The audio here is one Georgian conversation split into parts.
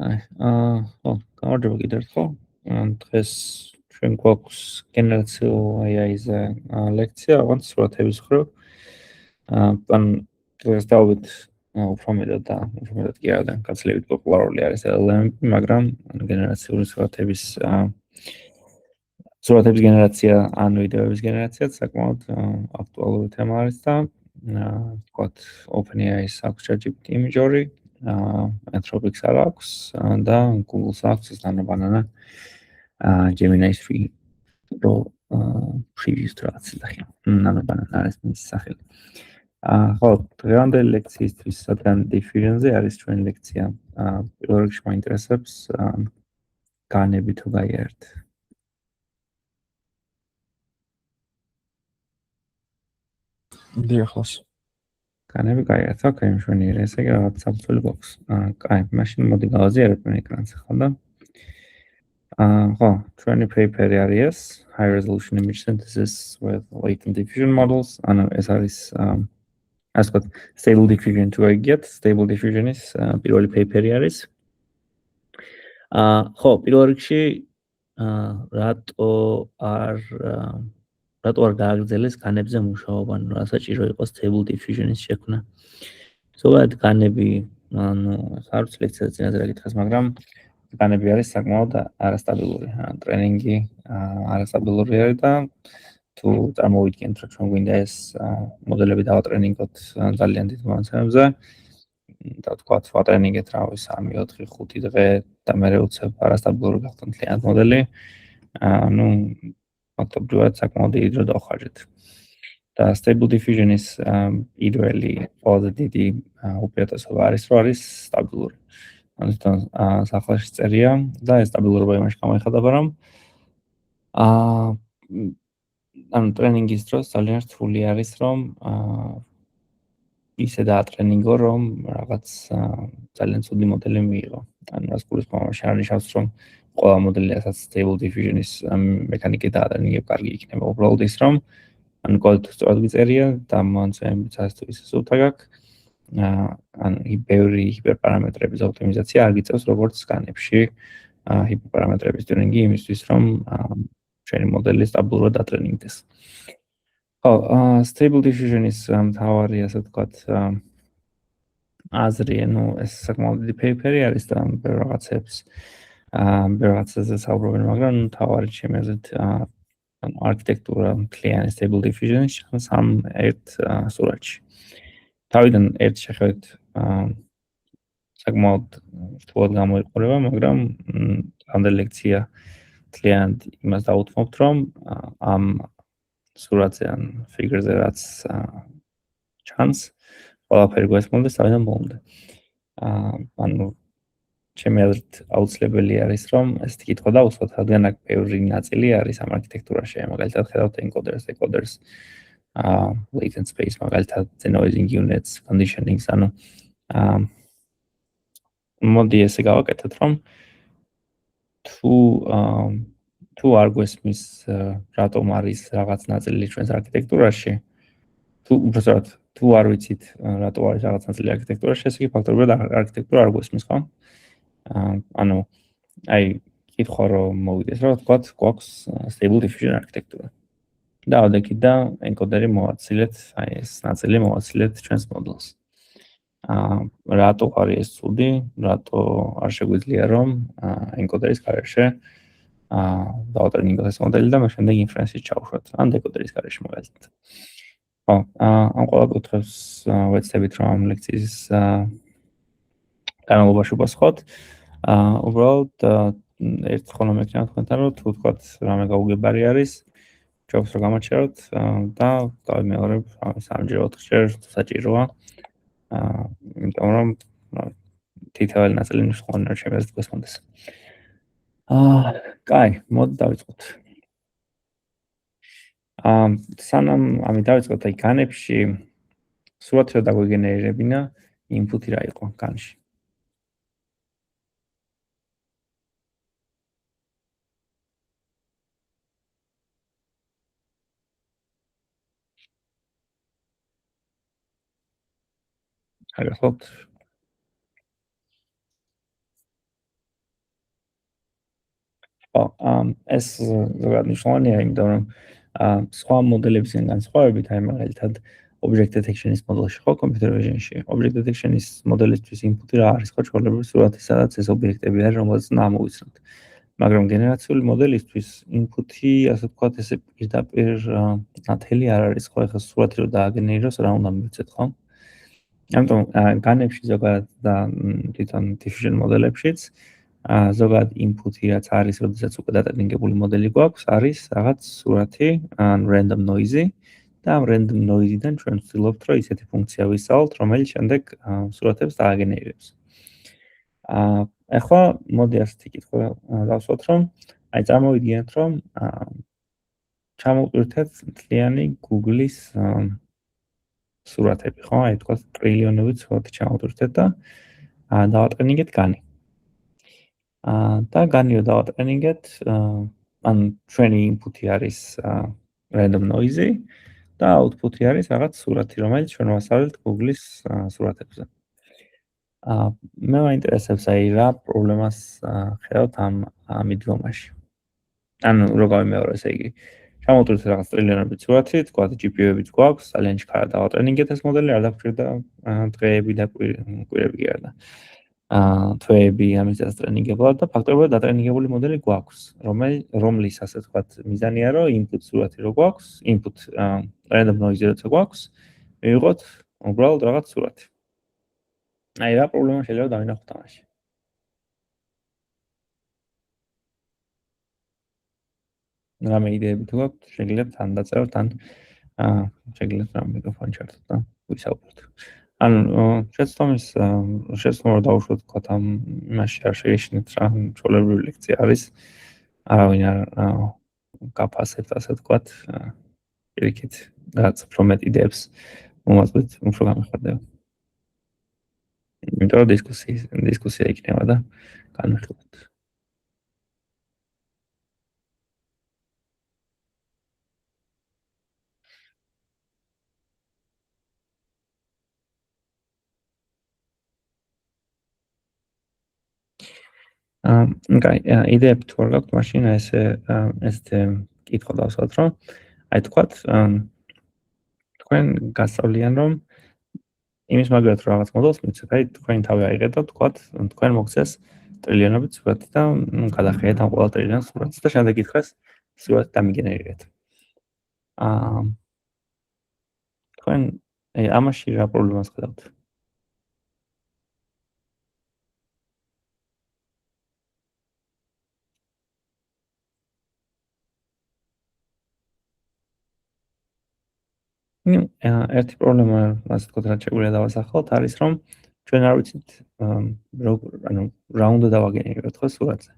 ხო, გამარჯობა კიდევ ერთხელ. დღეს ჩვენ გვაქვს გენერაციულ AI-ზე ლექცია, რაღაც სურათების ხრო. ან დღეს დავით უფრო მეტად კი არა, გაცილებით პოპულარული არის LLM-ები, მაგრამ გენერაციული სურათების გენერაცია ან ვიდეოების გენერაციაც საკმაოდ აქტუალური თემა არის და ვთქვათ, OpenAI-ს აქვს ChatGPT Imagery, Anthropic-ს არ აქვს და Google-ს აქვს ეს ნანო-ბანანა Gemini 3 Pro preview რაღაც სახელი. ნანო-ბანანა არის მის სახელი. ხო, დღევანდელი ლექციისთვის სადგან diffusion-ზე არის ჩვენი ლექცია. პირველ რიგში მაინტერესებს განები თუ გაიარეთ. დიახლას. განები გაიარეთ, ოკეი, მშვენიერი, ესე იგი რაღაც საფუძველი გვაქვს. კაი, მაშინ მოდი გავაზიარებ მე ეკრანს ახლა და ხო, ჩვენი paper-ი არის high resolution image synthesis with latent diffusion models. ანუ ეს არის ასე ვთქვათ, stable diffusion to get stable diffusion-ის პირველი paper-ი არის. ხო, პირველ რიგში რატო არ გააგრძელეს განებზე მუშაობა, ანუ რა საჭირო იყო stable diffusion-ის შექმნა. ზოგადად განები, ანუ არ ვიცი ლექციაზე წინაზე რა გითხეს, მაგრამ განები არის საკმაოდ არასტაბილური. ტრენინგი არასტაბილური არის და თუ წარმოვიდგენთ, რომ ჩვენ გვინდა ეს მოდელები დავატრენინგოთ ძალიან დიდ მონაცემებზე, და თქვათ, ვატრენინგეთ რავი 3, 4, 5 დღე და მერე უცებ არასტაბილური გახდა მთლიანად მოდელი, ну, ფაქტობრივად საკმაოდ დიდი დრო დავხარჯეთ. და stable diffusion-ის პირველი ყველაზე დიდი უპირატესობა არის, რომ არის სტაბილური. ანუ თვითონ სახალხში წერია და ეს სტაბილურობა იმაში გამოიხატება, რომ ანუ ტრენინგის დროს ძალიან რთული არის, რომ ისე დაატრენინგო, რომ რაღაც ძალიან ცუდი მოდელი მიიღო. ანუ რას გულისხმობს, არ ნიშნავს, რომ ყველა მოდელი ასაც stable diffusion-ის მექანიკით დაატრენინგებ, კარგი იქნება. უბრალოდ ის, რომ ანუ კოდით სწორად გიწერია და მონაცემებიც ასე თუ ისე სულთა გაქვს. ანუ ბევრი ჰიპერპარამეტრების ოპტიმიზაცია არ გიწევს როგორც განებში ჰიპერპარამეტრების ტრენინგი იმისთვის, რომ ჩვენი მოდელი სტაბილურად დატრენინგდეს. ხო, stable diffusion-ის მთავარი, ასე ვთქვათ, აზრი, ну, ეს საკმაოდ დიდი paper-ი არის და ბევრ რაღაცაზე საუბრობენ, მაგრამ მთავარი ჩემი აზრით არქიტექტურა მთლიანი stable diffusion-ის ჩანს ამ ერთ სურათში. თავიდან ერთ შეხედვით საკმაოდ რთულად გამოიყურება, მაგრამ ამდენ ლექცია მთლიანად იმას დაუთმობთ, რომ ამ სურათზე ან figure-ზე რაც ჩანს, ყველაფერი გვესმოდეს თავიდან ბოლომდე. ანუ ჩემი აზრით აუცილებელი არის, რომ ესეთი კითხვა დავუსვათ, რადგან აქ ბევრი ნაწილი არის ამ არქიტექტურაში, მაგალითად ხედავთ encoders, decoders, latent space, მაგალითად denoising units, conditionings, ანუ მოდი ესე გავაკეთოთ, რომ თუ არ გვესმის რატომ არის რაღაც ნაწილი ჩვენს არქიტექტურაში, თუ არ ვიცით რატო არის რაღაც ნაწილი არქიტექტურაში, ესე იგი ფაქტობრივად არქიტექტურა არ გვესმის, ხო? ანუ აი კითხვა რომ მოვიდეს, რომ თქვათ, გვაქვს stable diffusion არქიტექტურა. და ოდეკი და ენკოდერი მოვაცილეთ, აი ეს ნაწილი მოვაცილეთ ჩვენს მოდელს. რატო არის ეს ცუდი, რატო არ შეგვიძლია რომ ენკოდერის გარეშე დავატრენინგოთ ეს მოდელი და შემდეგ ინფერენსის ჩავუშვათ, ან დეკოდერის გარეშე მაგალითად. ხო, ამ ყველა კუთხეს ვეცდებით რომ ამ ლექციის განმავლობაში ვპასუხოთ. უბრალოდ ერთ ხოლმე მეკითხა თქვენთან, რომ თუ თქვათ რამე გაუგებარი არის, ჯობს რომ გამოჩეროთ და გავიმეორებ სამჯერ 4ჯერ საჭიროა. იმიტომ რომ თითოეული ნაწილი მნიშვნელოვანია ჩემი აზრით გასმოდეს. კაი, მოდი დავიწყოთ. სანამ ამით დავიწყოთ, აი განებში სურათი დაგვეგენერირებინა, ინფუტი რა იყო განში? აგახსოვთ? ხო, ეს ზოგადად მნიშვნელოვანია, იმიტომ რომ სხვა მოდელებისგან განსხვავებით, აი მაგალითად object detection-ის მოდელში ხო, computer vision-ში, object detection-ის მოდელისთვის input-ი რა არის ხო, ჩვეულებრივი სურათი, სადაც ეს ობიექტები არის, რომელსაც უნდა ამოვიცნოთ. მაგრამ გენერაციული მოდელისთვის input-ი, ასე ვთქვათ, ესე პირდაპირ ნათელი არ არის ხო, ეხლა სურათი რო დააგენერიროს, რა უნდა მივცეთ ხო? ამიტომ განებში ზოგადად და თვითონ diffusion მოდელებშიც ზოგადად input-ი რაც არის, როდესაც უკვე დატრენინგებული მოდელი გვაქვს, არის რაღაც სურათი, ან random noise-ი და ამ random noise-დან ჩვენ ვცდილობთ, რომ ისეთი ფუნქცია ვისწავლოთ, რომელიც შემდეგ სურათებს დააგენერირებს. ახლა მოდი ასეთი კითხვა დავსვათ, რომ აი წარმოვიდგინეთ, რომ ჩამოვყირთეთ მთლიანი Google-ის სურათები, ხო? აი თქვა ტრილიონობით სურათი ჩამოვყირთეთ და დავატრენინგეთ განი. და განიო დავატრენინგეთ, ან ჩვენი input-ი არის random noise-ი და output-ი არის რაღაც სურათი, რომელიც ჩვენ ვასწავლეთ Google-ის სურათებზე. მე მაინტერესებს აი რა პრობლემას ხედავთ ამ მიდგომაში. ანუ რო გავიმეორო, ესე იგი, ჩამოვყირთეთ რაღაც ტრილიონობით სურათი, თქვა GPU-ებიც გვაქვს, ძალიან ჩქარა დავატრენინგეთ ეს მოდელი, არ დაგვჭირდა დღეები და კვირები კი არა. თვეები ამის დატრენინგებლად და ფაქტობრივად დატრენინგებული მოდელი გვაქვს, რომლის ასე ვთქვათ, მიზანია, რომ input სურათი რო გვაქვს, input random noise-ი როცა გვაქვს, მივიღოთ უბრალოდ რაღაც სურათი. აი რა პრობლემა შეიძლება დავინახოთ ამაში. რამე idეები თუ გაქვთ, შეგიძლიათ თან დაწეროთ, თან შეგიძლიათ რა მიკროფონი ჩართოთ და ვისაუბროთ. ანუ შეცდომა დავუშვათ თქვა ამ იმაში არ შეეშინეთ რა ჩვეულებრივი ლექცია არის. არავინ არ გაფასებთ ასე ვთქვათ. პირიქით რაც უფრო მეტ იდეებს მომაწვით, უფრო გამიხარდება. იმიტომ რომ დისკუსია იქნება და განვიხილოთ. იდეები თუ არ გაქვთ, მაშინ ესე კითხვა დავსვათ, რომ აი თქვათ თქვენ გასწავლიან, რომ იმის მაგალითად რაღაც მოდელს მიცეთ, აი თქვენი თავი აიღეთ და თქვათ თქვენ მოგცეს ტრილიონობით სურათი და გადახედეთ ამ ყველა ტრილიონ სურათს და შემდეგ ითხრეს სურათი დამიგენერირეთ. თქვენ აი ამაში რა პრობლემას ხედავთ? ერთი პრობლემა, ასე ვთქვათ, რაც შეგვიძლია დავასახელოთ, არის რომ ჩვენ არ ვიცით რა უნდა დავაგენერიროთ ხო სურათზე.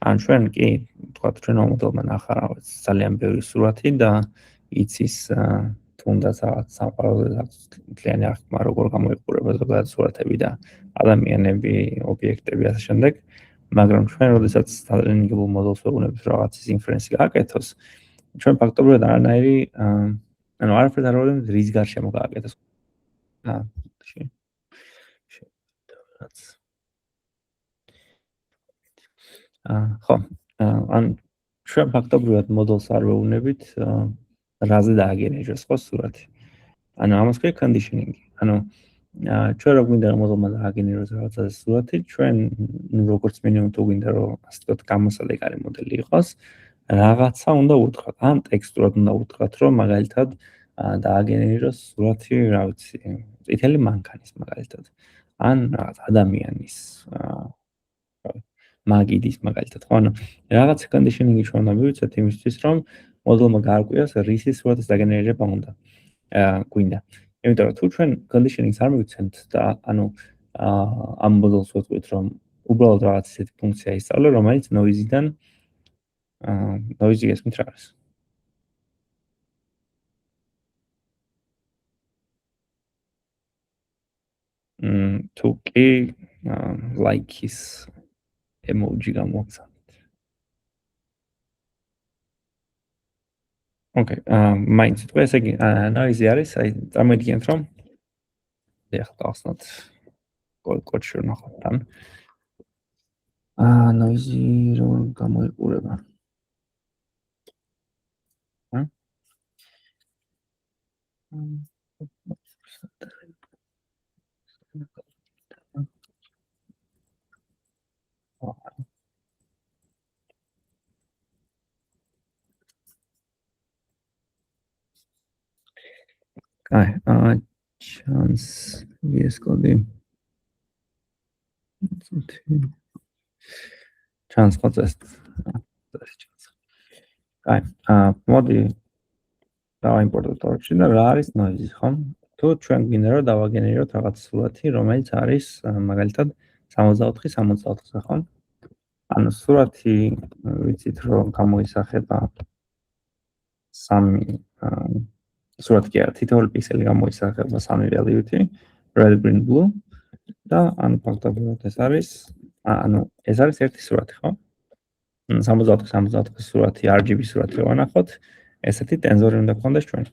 ან ჩვენ კი, ვთქვათ, ჩვენმა მოდელმა ნახა რაღაც ძალიან ბევრი სურათი და იცის თუნდაც რაღაც სამყაროზე მთლიანი აღქმა როგორ გამოიყურება ზოგადად სურათები და ადამიანები, ობიექტები ასე შემდეგ. მაგრამ ჩვენ, როდესაც დატრენინგებულ მოდელს ვეუბნებით რაღაცის ინფერენსი გააკეთოს, ჩვენ ფაქტობრივად არანაირი ანუ არაფერს არ ვაუბრობთ რის გარშემო გააკეთოს. ხო, ან ჩვენ ფაქტობრივად მოდელს არ ვეუბნებით რაზე დააგენეროს ხო სურათი. ანუ ამას ქვია conditioning. ანუ ჩვენ რო გვინდა რომ მოდელმა დააგენეროს რაღაცა სურათი, ჩვენ როგორც მინიმუმ თუ გვინდა რომ ასე ვთქვათ გამოსადეგარი მოდელი იყოს, რაღაცა უნდა უთხრათ. ან ტექსტურად უნდა უთხრათ, რომ მაგალითად დააგენეროს სურათი, რა ვიცი, წითელი მანქანის მაგალითად. ან რაღაც ადამიანის მაგიდის მაგალითად, ხო? ანუ რაღაც conditioning-ი ჩვენ უნდა მივიცეთ იმისთვის, რომ მოდელმა გაარკვიოს რისი სურათის დაგენერირება უნდა გვინდა. იმიტომ რომ თუ ჩვენ conditioning-ს არ მივიცემთ და ანუ ამ მოდელს ვეთქვით, რომ უბრალოდ რაღაც ისეთი ფუნქცია ისწავლე, რომელიც noise-დან noise-ი გესმით რა არის? თუ კი like-ის emoji გამოგცა. ოკეი, მაინც თქვა ესე იგი noise-ი არის, აი წარმოიდგინეთ რომ ეხლა დავხსნათ კოდში ვნახოთ თან. ნოიზი რომ გამოიყურება. აი, ჩანს VS კოდი. ჩანს ხოწეს. აი, მოდი დავაიმპორტოთ ორში და რა არის noise, ხო? თუ ჩვენ გვინდა რომ დავაგენერიროთ რაღაც სურათი, რომელიც არის მაგალითად 64-64-ზე, ხო? ანუ სურათი ვიცით რომ გამოისახება სამი სურათი კი არა, თითოეული პიქსელი გამოისახება სამი value-ით, red, green, blue და ანუ ფაქტობრივად ეს არის ერთი სურათი, ხო? 64-64 სურათი RGB სურათი რო ვანახოთ, ესეთი ტენზორი უნდა გქონდეს ჩვენ.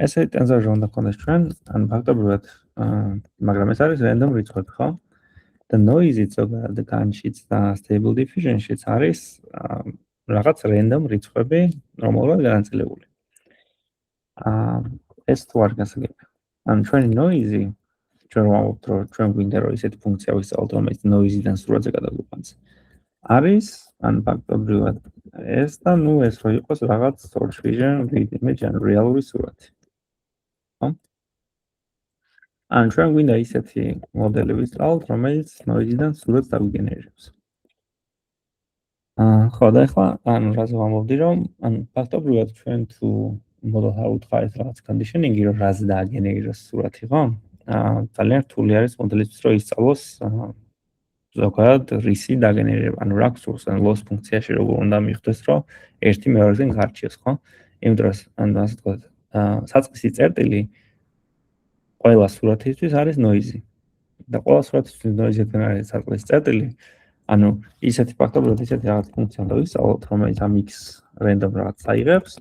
ესეთი ტენზორი უნდა გქონდეს ჩვენ, ანუ ფაქტობრივად მაგრამ ეს არის random რიცხვები, ხო? და noise-იც ზოგადად განშიც და stable diffusion-შიც არის რაღაც random რიცხვები, რომელთაც განაწილებული. ეს თუ არ გასაგებია. ანუ ჩვენი noise ჩვენ ვამბობთ, რომ ჩვენ გვინდა რომ ისეთი ფუნქცია ვისწავლოთ, რომელიც noise-დან სურათზე გადაგვიყვანს. არის ან ფაქტობრივად ეს და ნუ ეს რო იყოს რაღაც source vision with image ან რეალური სურათი. ხო? ან ჩვენ გვინდა ისეთი მოდელი ვისწავლოთ, რომელიც noise-დან სურათს დაგვიგენერირებს. ხო და ახლა ანუ რაზე ვამბობდი რომ ანუ ფაქტობრივად ჩვენ თუ მოდელს აუთხარით რაღაც conditioning-ი რომ რაზე დააგენერიროს სურათი, ხო? ძალიან რთული არის მოდელისთვის რომ ისწავლოს ზოგადად რისი დაგენერირება, ანუ რა გსურს, ან loss ფუნქციაში როგორ უნდა მიხვდეს, რომ ერთი მეორესგან გარჩიოს, ხო? იმ დროს, ანუ ასე ვთქვათ, საწყისი წერტილი ყველა სურათისთვის არის noise. და ყველა სურათისთვის noise-თან არის საწყისი წერტილი. ანუ ისეთი ფაქტობრივად ისეთი რაღაც ფუნქცია უნდა ვისწავლოთ, რომელიც ამ x random რაღაც აიღებს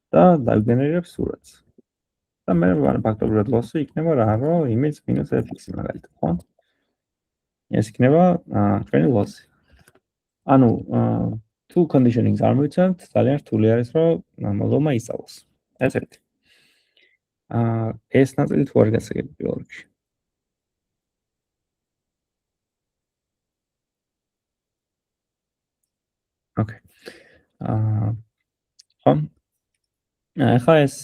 და დაგენერირებს სურათს. და მე ფაქტობრივად loss-ი იქნება რა, რომ image minus fx მაგალითად, ხო? ეს იქნება ჩვენი loss-ი. ანუ თუ conditioning-ს არ მოვიცავთ, ძალიან რთული არის, რომ მოდელმა ისწავლოს. ეს ერთი. ეს ნაწილი თუ არ გასაგები პირველ რიგში. ოკეი. ხო. ახლა ეს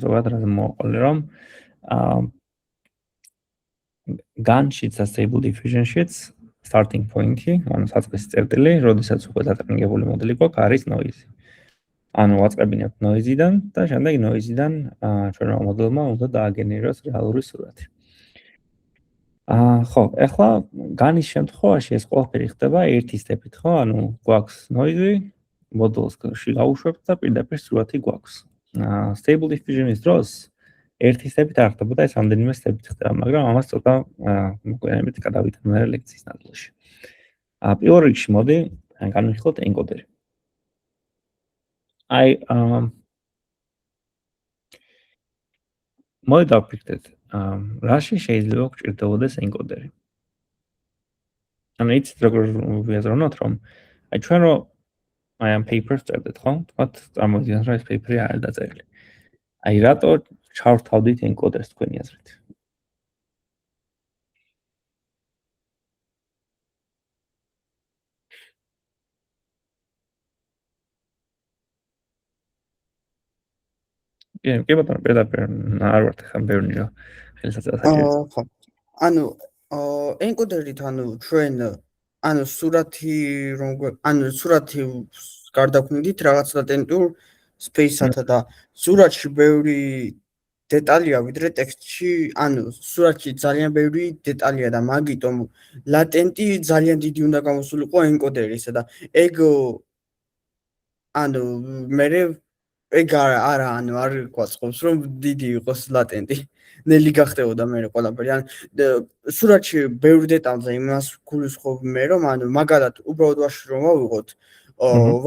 ზოგადად რა მოყოლე რომ განშიც და stable diffusion-შიც starting point-ი, ანუ საწყისი წერტილი, როდესაც უკვე დატრენინგებული მოდელი გვაქვს, არის noise. ანუ ვაწყებინებთ noise-დან და შემდეგ noise-დან ჩვენმა მოდელმა უნდა დააგენერიროს რეალური სურათი. ხო, ახლა განის შემთხვევაში ეს ყველაფერი ხდება ერთი სტეპით, ხო? ანუ გვაქვს noise, მოდელში გავუშვებთ და პირდაპირ სურათი გვაქვს. Stable diffusion-ის დროს ერთი სტეპით არ ხდება და ეს რამდენიმე სტეპით ხდება, მაგრამ ამას ცოტა მოგვიანებით გადავიდეთ მე ლექციის ნაწილში. პირველ რიგში მოდი განვიხილოთ ენკოდერი. აი მოდი დავფიქრდეთ, რაში შეიძლება გვჭირდებოდეს ენკოდერი. ანუ იცით როგორ ვიაზროვნოთ, რომ აი ჩვენ რო აი ამ paper-ს წერდეთ, ხო? თქვათ წარმოვიდგინოთ, რომ ეს paper-ი არ არის დაწერილი. აი რატო ჩავრთავდით ენკოდერს თქვენი აზრით? კი ბატონო, პირდაპირ არ ვართ ხან ბევრი რა ხელსაწყოა საჭირო. ხო. ანუ ენკოდერით ანუ ჩვენ ანუ სურათი გარდაქმნით რაღაც ლატენტურ space-ათა და სურათში ბევრი დეტალია ვიდრე ტექსტში, ანუ სურათში ძალიან ბევრი დეტალია და მაგიტომ ლატენტი ძალიან დიდი უნდა გამოსულიყო ენკოდერისა და ეგ ანუ მე ეგ არა ანუ არ გვაწყობს რომ დიდი იყოს ლატენტი. ნელი გახდებოდა მე ყველაფერი. ან სურათში ბევრი დეტალზე იმას გულისხმობ მე რომ ანუ მაგალითად უბრალოდ ვაში რომ ავიღოთ,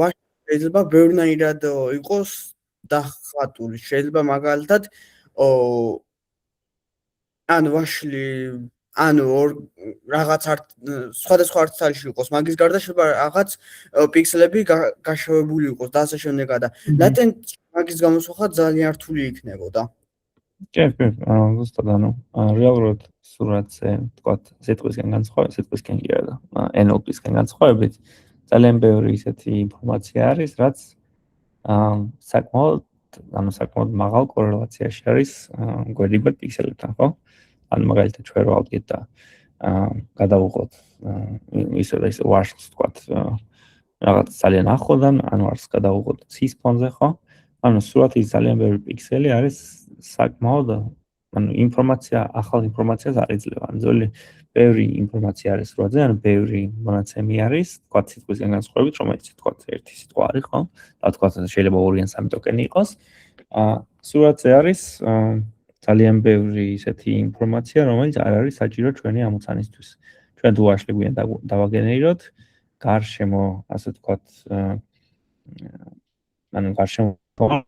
ვაში შეიძლება ბევრნაირად იყოს დახატული. შეიძლება მაგალითად ანუ ვაშლი ანუ რაღაც სხვადასხვა არცთალიში იყოს, მაგის გარდა შეიძლება რაღაც პიქსელები გაშოვებული იყოს და ასე შემდეგ და latency მაგის გამოსახვა ძალიან რთული იქნებოდა. კი, ზუსტად რეალურად სურათზე, თქვათ, სიტყვისგან სიტყვისგან კი არა, NLP-სგან განსხვავებით, ძალიან ბევრი ისეთი ინფორმაცია არის, რაც საკმაოდ მაღალ კორელაციაში არის გვერდიბად პიქსელებთან, ხო? ანუ მაგალითად ჩვენ რო ავდგეთ და გადავუღოთ ისე ვარშლს, თქვათ, რაღაც ძალიან ახლოდან, ანუ ვარშლს გადავუღოთ ცის ფონზე, ხო? ანუ სურათის ძალიან ბევრი პიქსელი არის საკმაოდ ინფორმაცია, ახალ ინფორმაციას არ იძლევა. ძველი ბევრი ინფორმაცია არის სურათზე, ანუ ბევრი მონაცემი არის, თქვათ, სიტყვისგან განსხვავებით, რომელიც თქვათ, ერთი სიტყვა არის, ხო? და თქვათ, შეიძლება 2 ან 3 ტოკენი იყოს. სურათზე არის ძალიან ბევრი ისეთი ინფორმაცია, რომელიც არ არის საჭირო ჩვენი ამოცანისთვის. ჩვენ თუ ვარშლი გვიან დავაგენერიროთ, გარშემო, ასე ვთქვათ, ანუ გარშემო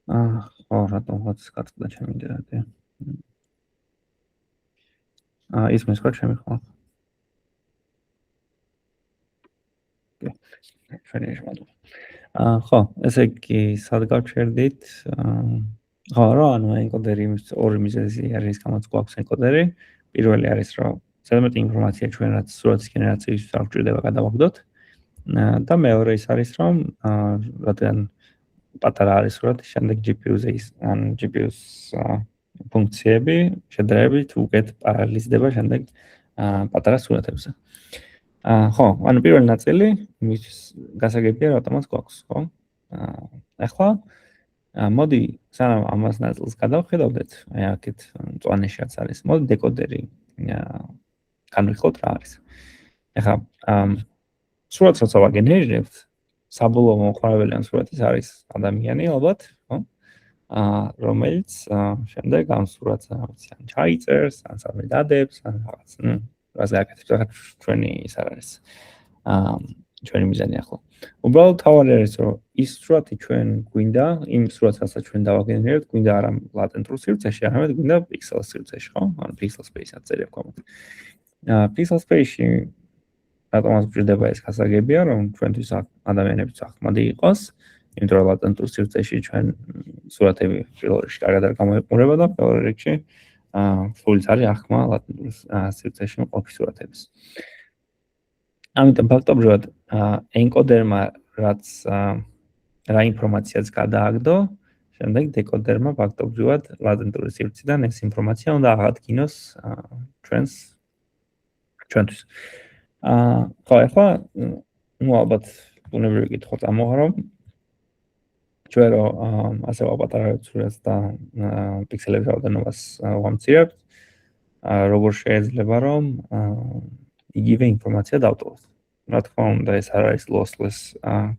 ხო, რატომღაც გაწყდა ჩემი ინტერნეტი. ისმის ხო ჩემი ხო? კი. შეიძლება მადლობა. ხო, ესე იგი, სად გავჩერდით? ხო, რა, ანუ ენკოდერი ორი მიზეზი არის, რამაც გვაქვს ენკოდერი. პირველი არის, რომ ზედმეტი ინფორმაცია ჩვენ რაც სურათის გენერაციისთვის არ გვჭირდება გადავაგდოთ. და მეორე ის არის, რომ რადგან პატარა არის სურათი, შემდეგ GPU-ზე ან GPU-ს ფუნქციები შედარებით უკეთ პარალელიზდება შემდეგ პატარა სურათებზე. ხო, ანუ პირველი ნაწილი მის გასაგებია რატომაც გვაქვს, ხო? ახლა მოდი სანამ ამას ნაწილს გადავხედავდეთ, აი აქეთ მწვანეშიც არის, მოდი დეკოდერი განვიხილოთ რა არის. ახლა სურათს როცა ვაგენერირებთ, საბოლოო მომხმარებელი ან სურათის არის ადამიანი ალბათ, ხო? რომელიც შემდეგ ამ სურათს ან ჩაიწერს, ან სადმე დადებს, ან რაღაც, რას გააკეთებს, ახლა ჩვენი ის არ არის. ჩვენი მიზანი ახლა. უბრალოდ თავი არის, რომ ის სურათი ჩვენ გვინდა, იმ სურათს, რასაც ჩვენ დავაგენერებთ, გვინდა არა ლატენტურ სივრცეში, არამედ გვინდა pixel სივრცეში, ხო? ანუ pixel space-ად წერია ქვემოთ. pixel space-ში რატომაც გვჭირდება ეს გასაგებია, რომ ჩვენთვის ადამიანებიც ახმადი იყოს, იმიტომ რომ ლატენტურ სივრცეში ჩვენ სურათები პირველ რიგში კარგად არ გამოიყურება და მეორე რიგში სულიც არის ახმა ლატენტურ სივრცეში მყოფი სურათების. ამიტომ ფაქტობრივად ენკოდერმა რაც რა ინფორმაციაც გადააგდო, შემდეგ დეკოდერმა ფაქტობრივად ლატენტური სივრციდან ეს ინფორმაცია უნდა აღადგინოს ჩვენთვის. ხო, ახლა ალბათ ბუნებრივი კითხვა წამოღარო. ჩვენ რომ ასე ვაპატარავთ სურათს და პიქსელების რაოდენობას ვამცირებთ, როგორ შეიძლება რომ იგივე ინფორმაცია დავტოვოთ. რა თქმა უნდა, ეს არ არის lossless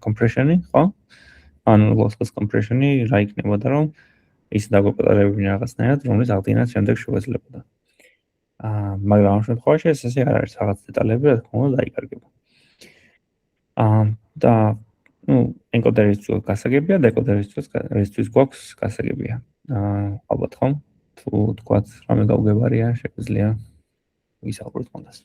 compression-ი, ხო? ანუ lossless compression-ი რა იქნებოდა, რომ ის დაგვეპატარებინა რაღაცნაირად, რომლის აღდგენაც შემდეგ შეგვეძლებოდა. მაგრამ ამ შემთხვევაში ესე არ არის, რაღაც დეტალები რა თქმა უნდა დაიკარგება. და ენკოდერისთვის გასაგებია, დეკოდერისთვის გვაქვს გასაგებია. ალბათ ხომ? თუ თქვათ რამე გავგებარია, შეგვიძლია ვისაუბროთ მომდას.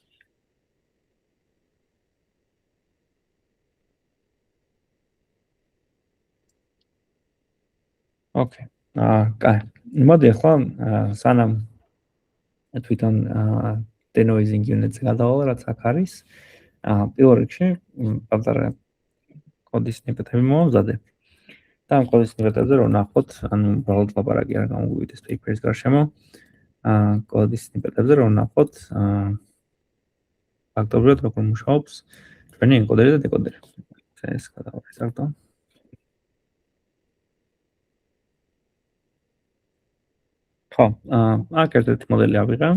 ოკეი. კაი. მოდი ახლა სანამ თვითონ denoising units გადავალ, რაც აქ არის. პირველ რიგში პატარა კოდის სნიპეტები მომზადე. და ამ კოდის სნიპეტებზე რომ ნახოთ, ანუ უბრალოდ ლაპარაკი არ გამოგვივიდეს paper-ის გარშემო. კოდის სნიპეტებზე რომ ნახოთ, ფაქტობრივად როგორ მუშაობს ჩვენი ენკოდერი და დეკოდერი. ეს გადავიხსენო. ხო, აქ ერთ-ერთი მოდელი ავიღე.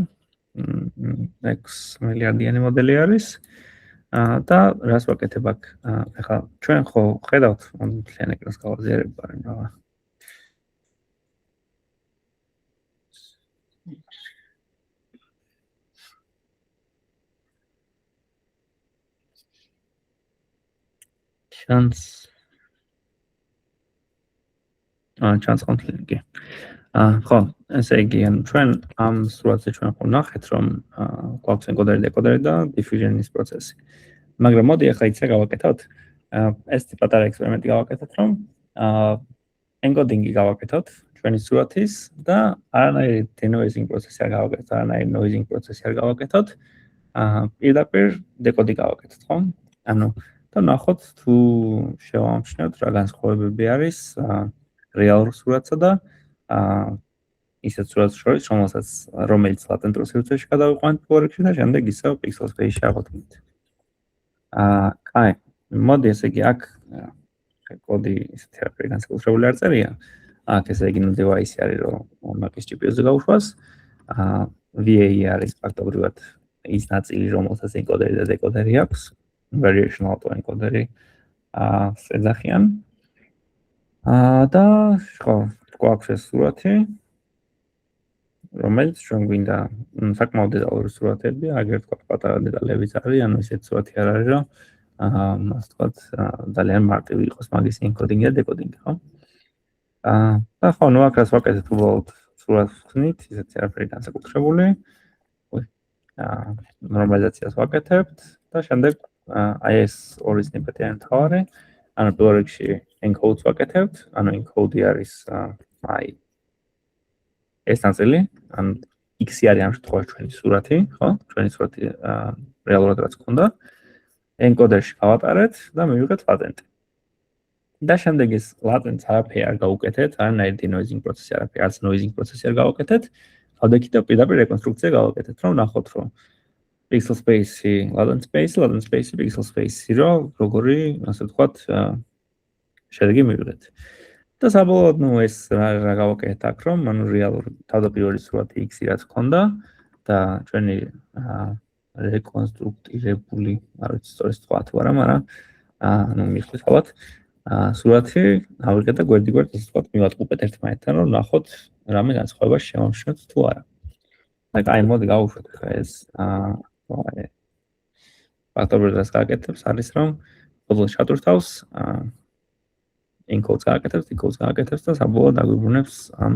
6 მილიარდიანი მოდელი არის. და რას ვაკეთებ აქ? ახლა ჩვენ ხო ხედავთ, მთლიან ეკრანს გავაზიარებ, მაგრამ რა. ჩანს კონფლიქტი. ხო, ესე იგი, ჩვენ ამ სურათზე ჩვენ ხო ნახეთ, რომ გვაქვს ენკოდერი, დეკოდერი და diffusion-ის პროცესი. მაგრამ მოდი ახლა იცი რა გავაკეთოთ. ეს პატარა ექსპერიმენტი გავაკეთოთ, რომ ენკოდინგი გავაკეთოთ ჩვენი სურათის და არანაირი denoising პროცესი არ გავაკეთოთ, არანაირი noising პროცესი არ გავაკეთოთ. პირდაპირ დეკოდი გავაკეთოთ, ხო? ანუ და ნახოთ თუ შევამჩნევთ რა განსხვავებები არის რეალურ სურათსა და ისეთ სურათს შორის, რომელიც ლატენტურ სივრცეში გადავიყვანთ პირველ რიგში და შემდეგ ისევ pixel space-ში აღვთმით. კაი, მოდი ესე იგი აქ კოდი ისეთი არაფერი განსაკუთრებული არ წერია. აქ ესე იგი device-ი არის რომ Mac-ის GPU-ზე გაუშვას. VAE არის ფაქტობრივად ის ნაწილი, რომელსაც ენკოდერი და დეკოდერი აქვს. Variational autoencoderi ეძახიან. და ხო, გვაქვს ეს სურათი, რომელიც ჩვენ გვინდა საკმაოდ დეტალური სურათები, აგერ თქვა პატარა დეტალებიც არის, ანუ ისეთ სურათი არ არის, რომ ასე ვთქვათ, ძალიან მარტივი იყოს მაგის ენკოდინგი და დეკოდინგი, ხო? და ხო, ნუ აქ რას ვაკეთებ, უბრალოდ სურათს ვხსნით, ისეთი არაფერი განსაკუთრებული. ნორმალიზაციას ვაკეთებთ და შემდეგ აი ეს ორი სნიპეტი არის მთავარი. ანუ პირველ რიგში encode-ს ვაკეთებთ, ანუ encode-ი არის აი ეს ნაწილი, ანუ X-ი არის ამ შემთხვევაში ჩვენი სურათი, ხო? ჩვენი სურათი რეალურად რაც გქონდა. encoder-ში გავატარეთ და მივიღეთ ლატენტი. და შემდეგ ეს ლატენტს არაფერი არ გავუკეთეთ, არანაირი denoising პროცესი არაფერი, არც noising პროცესი არ გავუკეთეთ. ავდექით და პირდაპირ რეკონსტრუქცია გავაკეთეთ, რომ ნახოთ, რომ pixel space-ი, latent space-ი, pixel space-ი, რომ როგორი, ასე ვთქვათ, შედეგი მივიღეთ. და საბოლოოდ, ნუ ეს რა გავაკეთეთ აქ, რომ ანუ რეალური თავდაპირველი სურათი X-ი რაც ჰქონდა და ჩვენი რეკონსტრუქტირებული, არ ვიცი სწორედ თქვა თუ არა, მაგრამ ანუ მიხდით ალბათ, სურათი ავიღეთ და გვერდიგვერდ ასე ვთქვათ, მივატყუპეთ ერთმანეთთან, რომ ნახოთ რამე განსხვავება შევამჩნიოთ თუ არა. აი, მოდი გავუშვათ ხა ეს ფაქტორები რაც გააკეთებს არის რომ ყოველ შატურთავს encodes გააკეთებს, decodes გააკეთებს და საბოლოოდ აგვიბრუნებს ამ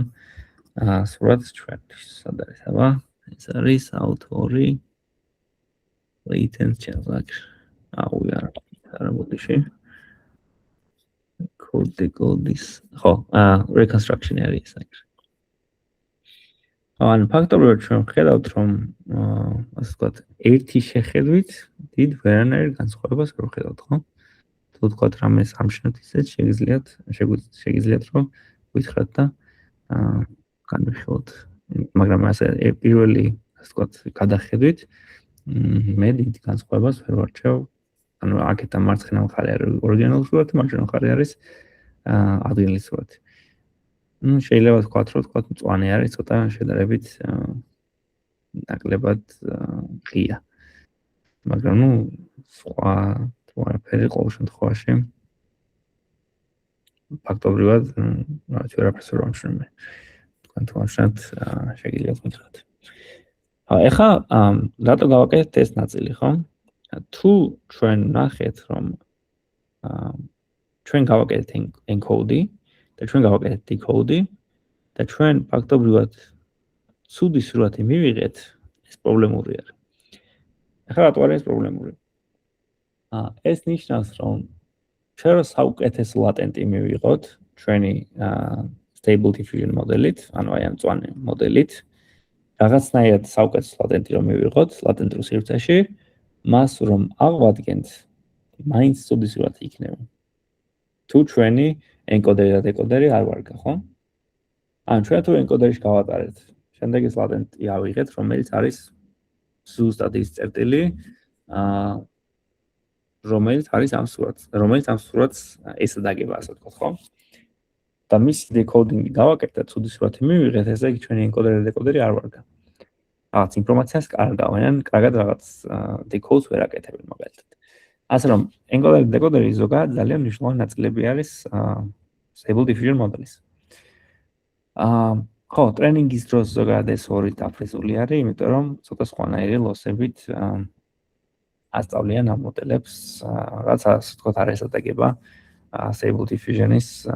სურათს ჩვენთვის. სად არის აბა? ეს არის ავტორი latent channel. არა მოდიში. code decode-ის. ხო, reconstruction არის ეს. ან ფაქტორულად ჩვენ ვხედავთ რომ ასე ვთქვათ, ერთი შეხედვით დიდ ვერანაირ განსხვავებას ვერ ვხედავთ, ხო? თუ ვთქვათ რამე სამშნოთ ისეთ შეგიძლიათ რომ ვითხრათ და განვიხილოთ. მაგრამ ასე პირველი ასე ვთქვათ, გადახედვით მე დიდ განსხვავებას ვერ ვარჩევ. ანუ აქეთ მარცხენა მხარე არის ორიგინალური სურათი, მარჯვენა მხარე არის ადვილი სურათი. შეიძლება ვთქვათ, რომ ვთქვათ, მწვანე არის ცოტა შედარებით ნაკლებად ღია. მაგრამ სხვა თუ არაფერი ყოველ შემთხვევაში ფაქტობრივად რაც ვერაფერს ვერ ვამჩნევ. თქვენ თუ ამშნათ შეგიძლიათ მითხრათ. ეხლა რატო გავაკეთეთ ეს ნაწილი, ხო? თუ ჩვენ ნახეთ, რომ ჩვენ გავაკეთეთ encode-ი და ჩვენ გავაკეთეთ decode-ი და ჩვენ ფაქტობრივად ცუდი სურათი მივიღეთ, ეს პრობლემური არის. ეხლა რატო არის ეს პრობლემური? ეს ნიშნავს, რომ ჩვენ საუკეთესო ლატენტი მივიღოთ ჩვენი stable diffusion მოდელით, ანუ აი ამ მწვანე მოდელით, რაღაცნაირად საუკეთესო ლატენტი რომ მივიღოთ ლატენტურ სივრცეში, მას რომ აღვადგენთ, მაინც ცუდი სურათი იქნება. თუ ჩვენი encoder-ი და decoder-ი არ ვარგა, ხო? ან ჩვენ თუ encoder-ში გავატარეთ, შემდეგ ეს ლატენტი ავიღეთ, რომელიც არის ზუსტად ის წერტილი, რომელიც არის ამ სურათს ესე დაგება, ასე ვთქვათ, ხო? და მის decoding-ი გავაკეთეთ და ცუდი სურათი მივიღეთ, ესე იგი ჩვენი encoder და decoder-ი არ ვარგა. რაღაც ინფორმაციას კარგავენ, კარგად რაღაც decodes ვერ აკეთებენ მაგალითად. ასე რომ encoder და decoder-ი ზოგადად ძალიან მნიშვნელოვანი ნაწილები არის stable diffusion მოდელის. ხო, ტრენინგის დროს ზოგადად ეს ორი დაფრიზული არის, იმიტომ რომ ცოტა სხვანაირი ლოსებით ასწავლიან ამ მოდელებს, რაც ასე ვთქვათ, არ ესადაგება stable diffusion-ის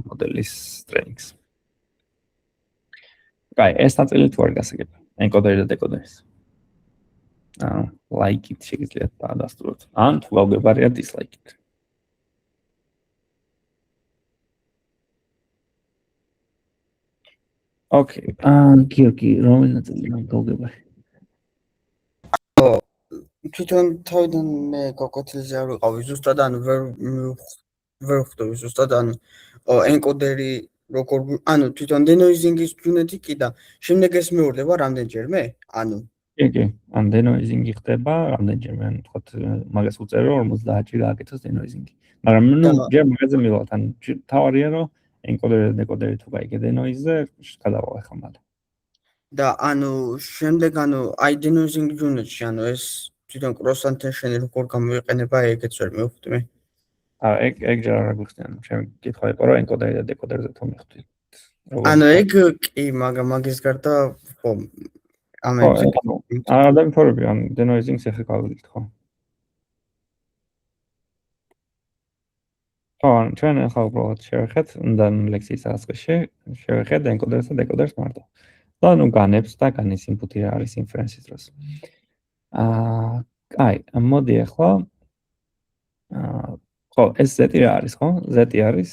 მოდელის ტრენინგს. კაი, ეს ნაწილი თუ არ გასაგებია, encoder და decoder-ის. like-ით შეგიძლიათ დაადასტუროთ, ან თუ გავგებარია dislike-ით. Okay, გიორგი, რომელი ნაწილი გავგებარი? თვითონ თავიდან მე გაკეთილზე არ ვიყავი, ზუსტად ანუ ვერ ხვდები ზუსტად ანუ encoder-ი როგორ ანუ თვითონ denoising-ის ჯუნეთი კი და შემდეგ ეს მეორდება რამდენჯერმე? ანუ კი, ან denoising-ი ხდება რამდენჯერმე, ანუ თქვათ მაგას უწერო 50-ში გააკეთოს denoising-ი. მაგრამ ჯერ მაგაზე მივალთ, ან თავარია რომ encoder და decoder-ი თუ გაიგე denoise-ზე, გადავალ ახლა მალე. და ანუ შემდეგ ანუ აი denoising ჯუნეთში ანუ ეს თვითონ cross attention-ი როგორ გამოიყენება, ეგეც ვერ მივხვდი მე. ეგ ჯერ არ გვიხსნიან, ჩემი კითხვა იყო რომ encoder და decoder-ზე თუ მივხვდით. ანუ ეგ კი, მაგრამ მაგის გარდა ხო ამებზე არ დამიფორები, ან denoising-ს ახლა გავიგეთ, ხო? ჩვენ ახლა უბრალოდ შევეხეთ, უნდა ლექსიის დასაწყისში შევეხეთ encoder-ს და decoder-ს მარტო. და ნუ განებს და განის input-ი რა არის inference-ის დროს. კაი, მოდი ახლა ხო, ეს z-ი რა არის, ხო? z-ი არის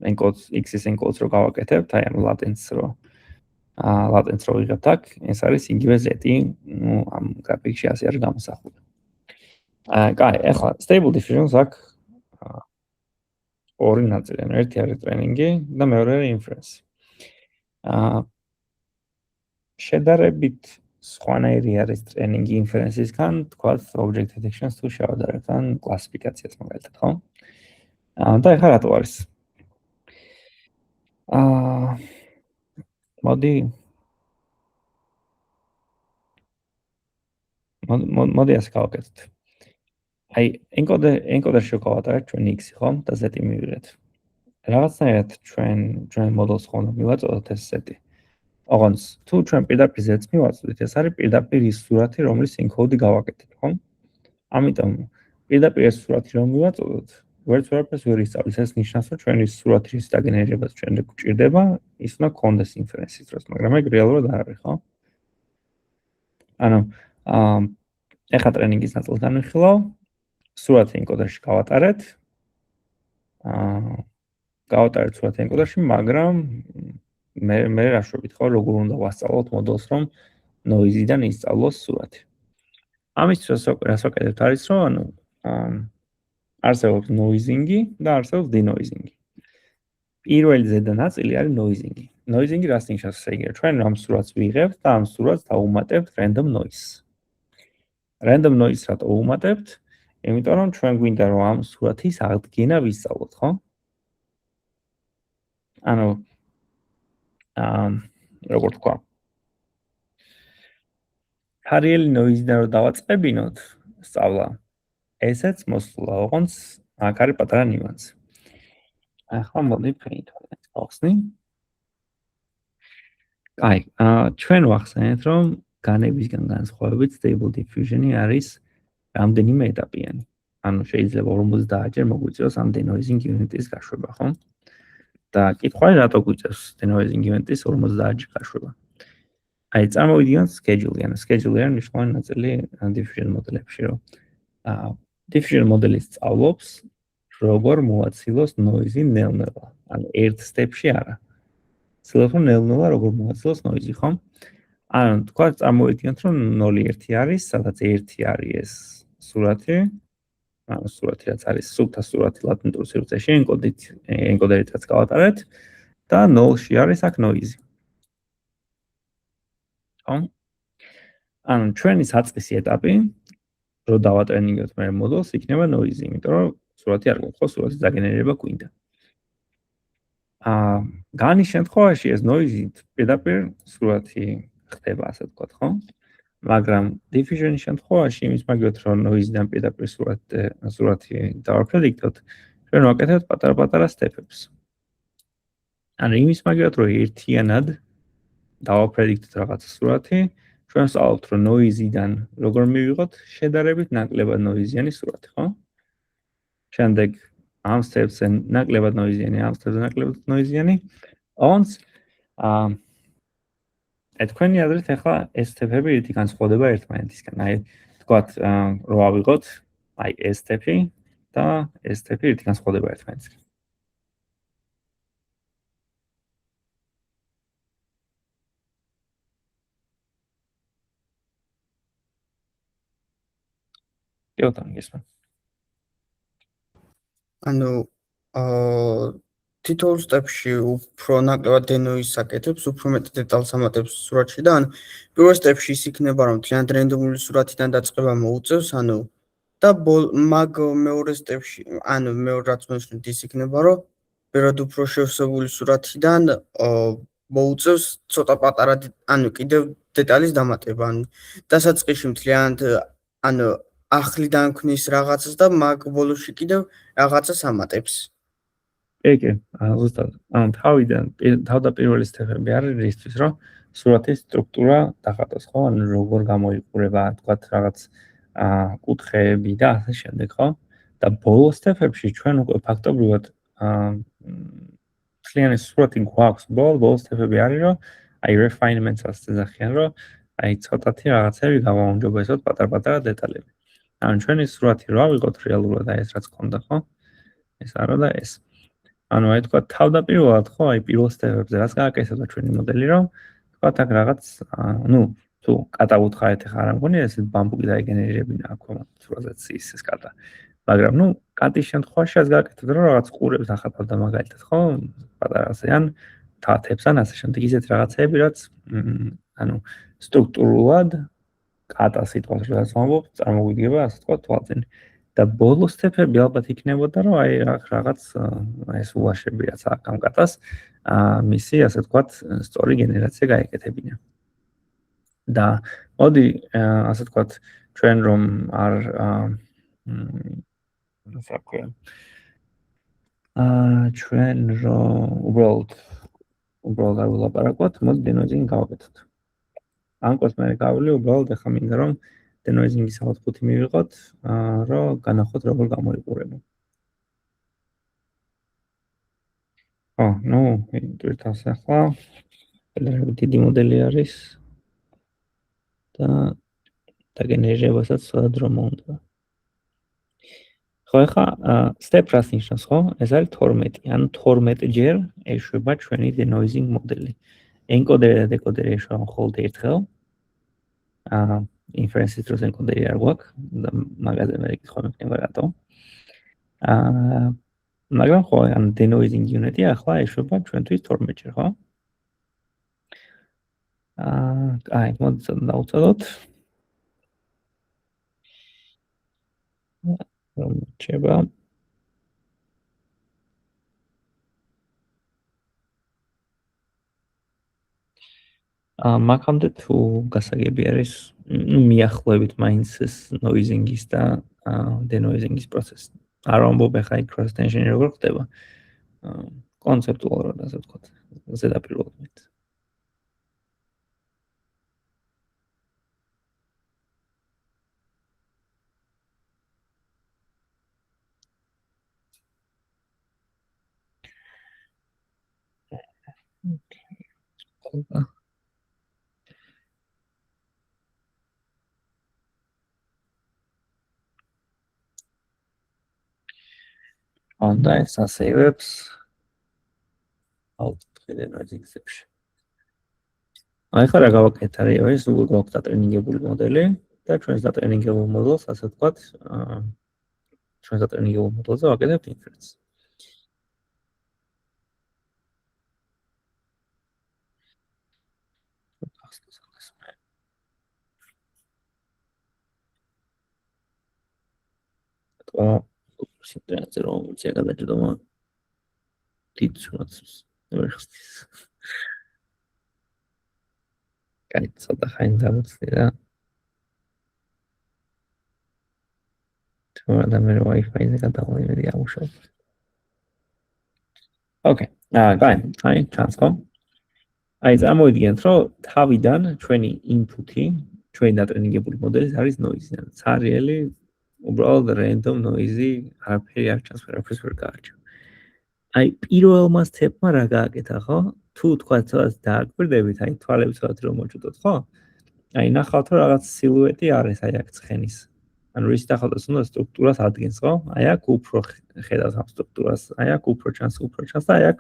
encodes x-ის encodes რო გავაკეთებთ, აი ამ latents რო ვიღებთ აქ, ეს არის იგივე z-ი, ნუ ამ გრაფიკში ასე არის გამოსახული. კაი, ახლა stable diffusion-ს აქ ორი ნაწილი, ერთი არის ტრენინგი და მეორე არის inference. შედარებით სხვანაირი არის ტრენინგი inference-ისგან, თქვათ object detection-ს თუ შევადარებთ ან კლასიფიკაციას მაგალითად, ხო? და ეხლა რატო არის? მოდი ასე გავაკეთოთ. აი ენკოდერში გავატარეთ ჩვენი x-ი, ხო? და z-ი მივიღეთ. რაღაცნაირად ჩვენ მოდელს ხომ მივაწოდოთ ეს z-ი. ოღონდ თუ ჩვენ პირდაპირ z-ს მივაწოდეთ, ეს არის პირდაპირ ის სურათი, რომლის ენკოდი გავაკეთეთ, ხო? ამიტომ პირდაპირ ეს სურათი რომ მივაწოდოთ, ვერც ვერაფერს ვერ ისწავლის, ეს ნიშნავს, რომ ჩვენი სურათის დაგენერებას ჩვენ გვჭირდება, ის უნდა გქონდეს ინფერენსის დროს, მაგრამ ეგ რეალურად არ არის, ხო? ანუ ეხლა ტრენინგის ნაწილს განვიხილავ, სურათი ენკოდერში გავატარეთ. გავატარეთ სურათი ენკოდერში, მაგრამ მე რა შვებით, ხო, როგორ უნდა ვასწავლოთ მოდელს, რომ noise-დან ისწავლოს სურათი. ამისთვის რას ვაკეთებთ არის, რომ ანუ არსებობს noising-ი და არსებობს denoising-ი. პირველი ზედა ნაწილი არის noising-ი. Noising-ი რას ნიშნავს? ესე იგი, ჩვენ ამ სურათს ვიღებთ და ამ სურათს დავუმატებთ random noise. Random noise რატო ვუმატებთ? იმიტომ რომ ჩვენ გვინდა რომ ამ სურათის აღდგენა ვისწავლოთ, ხო? ანუ როგორ თქვა? ხარიელი noise-დან რომ დავაწყებინოთ სწავლა, ესეც მოსულა, ოღონდ აქ არის პატარა ნიუანსი. ახლა მოდი ფრეითვალეთ ახსნი. აი, ჩვენ ვახსენეთ, რომ განებისგან განსხვავებით stable diffusion-ი არის რამდენიმე ეტაპიანი. ანუ შეიძლება 50-ჯერ მოგვიწევს ამ denoising unit-ის გაშვება, ხო? და კითხვა არის, რატო გვიწევს denoising unit-ის 50-ჯერ გაშვება? აი, წარმოვიდგინოთ schedule-ი, ანუ schedule-ი არის მნიშვნელოვანი ნაწილი diffusion მოდელებში, რომ diffusion მოდელი სწავლობს, როგორ მოაცილოს noise-ი ნელ-ნელა. ანუ ერთ step-ში არა. ცდილობს რომ ნელ-ნელა როგორ მოაცილოს noise-ი, ხო? ანუ თქვა წარმოვიდგინოთ, რომ 0-1 არის, სადაც 1 არის ეს სურათი. ანუ სურათი რაც არის სუფთა სურათი ლატენტურ სივრცეში ენკოდერითაც გავატარეთ და 0-ში არის აქ noise. ხო? ანუ ჩვენი საწყისი ეტაპი, რო დავატრენინგოთ მე მოდელს, იქნება noise, იმიტომ რომ სურათი არ გვაქვს, ხო, სურათის დაგენერება გვინდა. განის შემთხვევაში ეს noise პირდაპირ სურათი ხდება, ასე ვთქვათ, ხო? მაგრამ diffusion-ის შემთხვევაში იმის მაგალითად რომ noise-დან პირდაპირ სურათი დავაფრედიქტოთ, ჩვენ ვაკეთებთ პატარ-პატარა სტეპებს. ანუ იმის მაგალითად რომ ერთიანად დავაფრედიქტოთ რაღაც სურათი, ჩვენ ვსწავლობთ რომ noise-დან როგორ მივიღოთ შედარებით ნაკლებად noise-იანი სურათი, ხო? შემდეგ ამ სტეპზე ნაკლებად noise-იანი, ამ სტეპზე ნაკლებად noise-იანი. ოღონდ თქვენი აზრით ახლა ეს სტეპები ერთი განსხვავდება ერთმანეთისგან. აი, თქვათ, რომ ავიღოთ, აი ეს სტეპი და ეს სტეპი ერთი განსხვავდება ერთმანეთისგან. კი ბატონო, გესმენთ. ანუ თითოეულ სტეპში უფრო ნაკლებად denoise აკეთებს, უფრო მეტ დეტალს ამატებს სურათში და ანუ პირველ სტეპში ის იქნება რომ თლიანად რენდომული სურათიდან დაწყება მოუწევს, ანუ და მაგ მეორე სტეპში, ანუ მეორე რაც მოსვით ის იქნება რომ ბევრად უფრო შევსებული სურათიდან მოუწევს ცოტა პატარა, ანუ კიდევ დეტალის დამატება, ანუ დასაწყისში მთლიანად ანუ ახლიდან ქნის რაღაცას და მაგ ბოლოში კიდევ რაღაცას ამატებს. კი, ზუსტად. ანუ თავდაპირველი სტეპები არის რისთვის, რომ სურათის სტრუქტურა დახატოს, ხო? ანუ როგორ გამოიყურება, თქვათ, რაღაც კუთხეები და ასე შემდეგ, ხო? და ბოლო სტეპებში ჩვენ უკვე ფაქტობრივად მთლიანი სურათი გვაქვს. ბოლო სტეპები არის, რომ აი refinements-ას ეძახიან, რომ აი ცოტათი რაღაცები გავაუმჯობესოთ პატარ-პატარა დეტალები. ანუ ჩვენი სურათი რა ვიღოთ რეალურად აი ეს რაც გქონდა, ხო? ეს არა და ეს. ანუ აი თქვა თავდაპირველად ხო აი პირველ სტეპებზე რაც გააკეთებდა ჩვენი მოდელი რომ თქვა აქ რაღაც ну თუ კატა უთხარეთ ახლა არ მგონია ეს ბამბუკი დაიგენერირებინა აქ სურათს ის კატა მაგრამ ну კატის შემთხვევაში რაც გააკეთებდა რომ რაღაც ყურებს ახატავდა მაგალითად ხო პატარაზე ან თათებს ან ასე შემდეგ ისეთ რაღაცები რაც ანუ სტრუქტურულად კატა სიტყვას რაც ვამბობ წარმოგვიდგება ასე თქვა თვალწინ და ბოლო სტეპები ალბათ იქნებოდა რომ აი რაღაც ეს ულაშები რაც აქ ამ კატას მისი ასე ვთქვათ სწორი გენერაცია გაეკეთებინა. და მოდი ასე ვთქვათ ჩვენ რომ არ ასე ვქვია. ჩვენ უბრალოდ არ ვილაპარაკოთ, მოდი denoising გავაკეთოთ. ამ კოდს მე გავვლი, უბრალოდ ახლა მინდა რომ denoising-ის output-ი მივიღოთ, რომ განახოთ როგორ გამოიყურება. ტვირთავს ახლა დიდი მოდელი არის და დაგენერირებასაც სხვა დრო მომდევა. ხო, ახლა step რას ნიშნავს, ხო? ეს არის 12. ანუ 12 ჯერ ეშვება ჩვენი denoising მოდელი. encoder და decoder ეშვება მხოლოდ ერთხელ. inference-ის დროს encoder-ი არ გვაქვს და მაგაზე მე კითხვა მექნება რატო. მაგრამ ხო, ან denoising unit-ი ახლა ეშვება ჩვენთვის 12 ჯერ, ხო? მოდი დავუწოდოთ. რომ ჩება მაგამდე თუ გასაგები არის მიახლოებით მაინც ეს noising-ის და denoising-ის პროცესი. არ ვამბობ ახლა cross tension-ი როგორ ხდება. კონცეპტუალურად ასე ვთქვათ, ზედაპირულად. და ეს ასეივებს denoising exception. ახლა რა გავაკეთეთ არის უკვე გვაქვს დატრენინგებული მოდელი და ჩვენს დატრენინგებულ მოდელს ასე ვთქვათ, ჩვენს დატრენინგებულ მოდელზე ვაკეთებთ inference. სინტრანზე რომ ზეგადაჭდომა დიდ სურათს ვერ ხსნის. კაი, ცოტა ხანი დავუწდი და თუმცა მე Wi-Fi-ზე გადავიდე ამუშავებ. Okay. კაი, ჩანს ხო? აი, წარმოვიდგინეთ, რომ თავიდან ჩვენი input-ი, ჩვენი დატრენინგებული მოდელის არის noise. ცარიელი უბრალოდ random noise-ი, არაფერი არ ჩანს, ვერაფერს ვერ გაარჩევ. აი, პირველმა step-მა რა გააკეთა, ხო? თუ თქვა ცოტა დააკვირდებით, აი, თვალები ცოტა რომ მოჭუდოთ, ხო? აი, ნახავთ, რომ რაღაც სილუეტი არის აი აქ ცხენის. ანუ რის დახავდას უნდა სტრუქტურას ადგენს, ხო? აი აქ უფრო ხედავთ ამ სტრუქტურას, აი აქ უფრო ჩანს და აი აქ,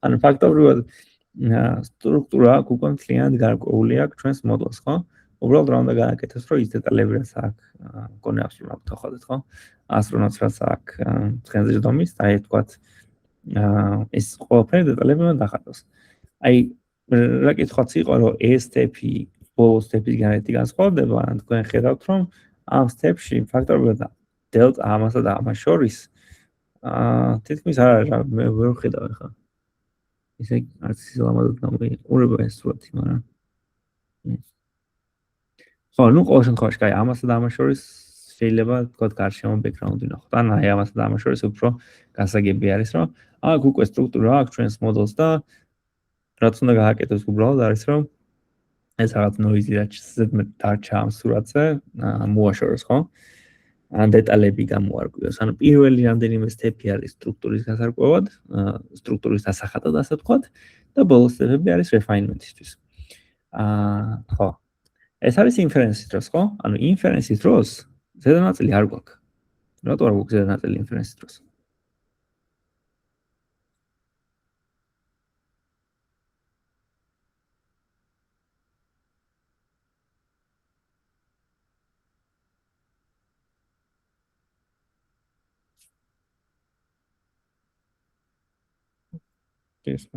ანუ ფაქტობრივად სტრუქტურა აქ უკვე მთლიანად გარკვეული აქვს ჩვენს მოდელს, ხო? უბრალოდ რა უნდა გააკეთოს, რომ ის დეტალები რაც აქ მგონი აბსოლუტურად თხოვდეთ, ხო? ასტრონავტს რაც აქ ცხენზე ჯდომის, აი თქვათ ეს ყველაფერი დეტალები უნდა დახატოს. აი რა კითხვაც იყო, რომ ეს სტეპი ბოლო სტეპის განეთი განსხვავდება, ან თქვენ ხედავთ, რომ ამ სტეპში ფაქტობრივად დელტა ამასა და ამას შორის თითქმის არ არის, მე ვერ ვხედავ ახლა. ისე არც სილამაზად გამოიყურება ეს სურათი, მაგრამ ხო, ნუ ყოველ შემთხვევაში, კაი, ამასა და ამას შორის შეიძლება თქვათ გარშემო ბექგრაუნდი ნახოთ. ან აი ამასა და ამას შორის უფრო გასაგები არის, რომ აქ უკვე სტრუქტურა აქვს ჩვენს მოდელს და რაც უნდა გააკეთოს უბრალოდ არის, რომ ეს რაღაც noise-ი რაც ზედმეტ დარჩა ამ სურათზე, მოაშოროს, ხო? ან დეტალები გამოარკვიოს. ანუ პირველი რამდენიმე სტეპი არის სტრუქტურის გასარკვევად, სტრუქტურის დასახატად, ასე ვთქვათ, და ბოლო სტეპები არის refinement-ისთვის. ხო. ეს არის inference-ის დროს, ხო? ანუ inference-ის დროს ზედანაწილი არ გვაქვს. რატო არ გვაქვს ზედანაწილი inference-ის დროს? ეს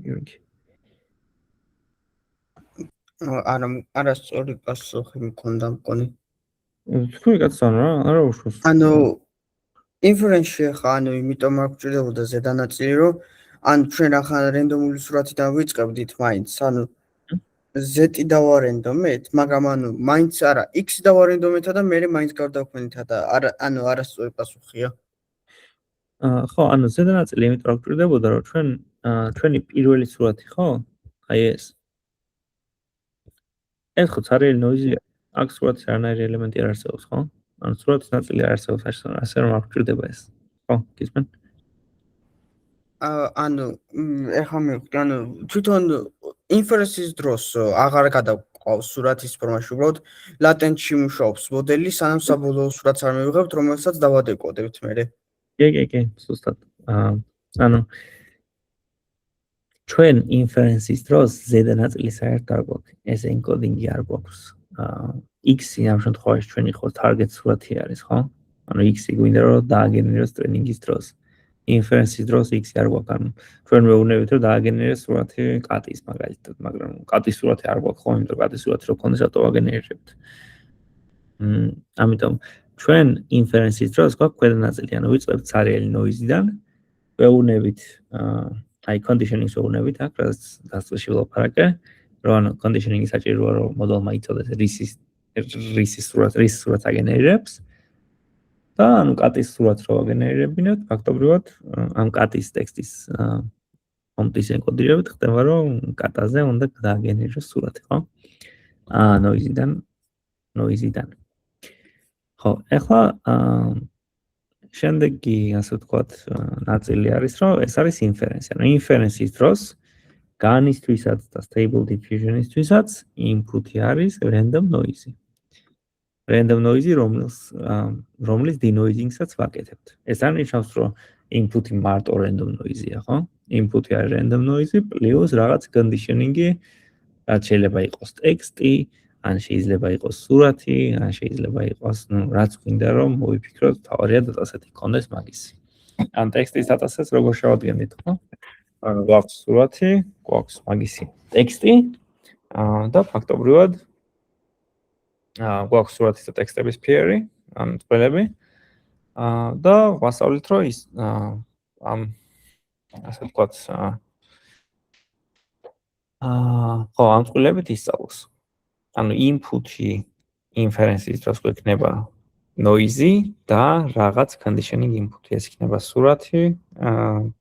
გიორგი. არასწორი პასუხი მქონდა მგონი. თქვი კაცსან რა, არა უშავს. ანუ inference-ში ხა, ანუ იმიტომ არ გვჭირდებოდა ზედანაწილი, რომ ან ჩვენ ახლა რენდომული სურათიდან ვიწყებდით მაინც, ანუ Z-ი დავარენდომეთ, მაგრამ ანუ მაინც არა, X-ი დავარენდომეთა და მე მაინც გარდაქმნითა და ანუ არასწორი პასუხია. ხო, ანუ ზედა ნაწილი იმიტომ რომ გვჭირდებოდა, რომ ჩვენი პირველი სურათი, ხო? აი ეს. ეს ხო ცარიელი ნოიზია. აქ სურათის არანაირი ელემენტი არ არსებობს, ხო? ანუ სურათის ნაწილი არ არსებობს, ასე რომ არ გვჭირდება ეს. ხო, გისმენ? ანუ ეხლა მივხვდი, ანუ თვითონ ინფერენსის დროს აღარ გადაყავს სურათის ფორმაში, უბრალოდ ლატენტში მუშაობს მოდელი, სანამ საბოლოო სურათს არ მივიღებთ, რომელსაც დავადეკოდებთ მე. კი, სუსტად. ანუ ჩვენ ინფერენსის დროს ზედა ნაწილი საერთოდ არ გვაქვს. ეს ენკოდინგი არ გვაქვს. X-ი ამ შემთხვევაში ჩვენი ხო target სურათი არის, ხო? ანუ X-ი გვინდა რომ დააგენეროს ტრენინგის დროს. ინფერენსის დროს X-ი არ გვაქვს. ანუ ჩვენ მეუბნებით რომ დააგენეროს სურათი კატის მაგალითად, მაგრამ კატის სურათი არ გვაქვს, ხო? იმიტომ რომ კატის სურათი რო გქონდეს რატო აგენერებთ? ამიტომ ჩვენ ინფერენსის დროს გვაქვს ქვედა ნაწილი, ანუ ვიწყებთ ცარიელი ნოიზიდან, ვეუბნებით აი conditioning-ს ვეუბნებით აქ, რაც დასწრებში ვლაპარაკე, რომ ანუ conditioning-ი საჭიროა, რომ მოდელმა იცოდეს რის სურათს აგენერებს. და ანუ კატის სურათს რო აგენერებინებთ, ფაქტობრივად ამ კატის ტექსტის პრომპტის ენკოდირებით ხდება, რომ კატაზე უნდა დააგენეროს სურათი, ხო? ნოიზიდან. ხო, ეხლა შემდეგი, ასე ვთქვათ, ნაწილი არის, რომ ეს არის ინფერენსი. ანუ ინფერენსის დროს განისთვისაც და stable diffusion-ისთვისაც input-ი არის random noise. Random noise, რომლის denoising-საც ვაკეთებთ. ეს არ ნიშნავს, რომ input-ი მარტო random noise-ია, ხო? Input-ი არის random noise plus რაღაც conditioning-ი, რაც შეიძლება იყოს ტექსტი, ან შეიძლება იყოს სურათი, ან შეიძლება იყოს, რაც გვინდა რომ მოვიფიქროთ, თავარია დატასეთი კონდეს მაგისი. ან ტექსტის დატასებას როგორ შევადგენთ, ხო? გვაქვს სურათი, გვაქვს მაგისი ტექსტი, და ფაქტობრივად გვაქვს სურათის და ტექსტების ფიერი, ან წყვილები, და ვასწავლით, რომ ის ამ ასე ვთქვათ, ხო, ამ წყვილებით ისწავლოს. ანუ input-ი inference-ის დროს გვექნება noise და რაღაც conditioning input-ი, ეს იქნება სურათი,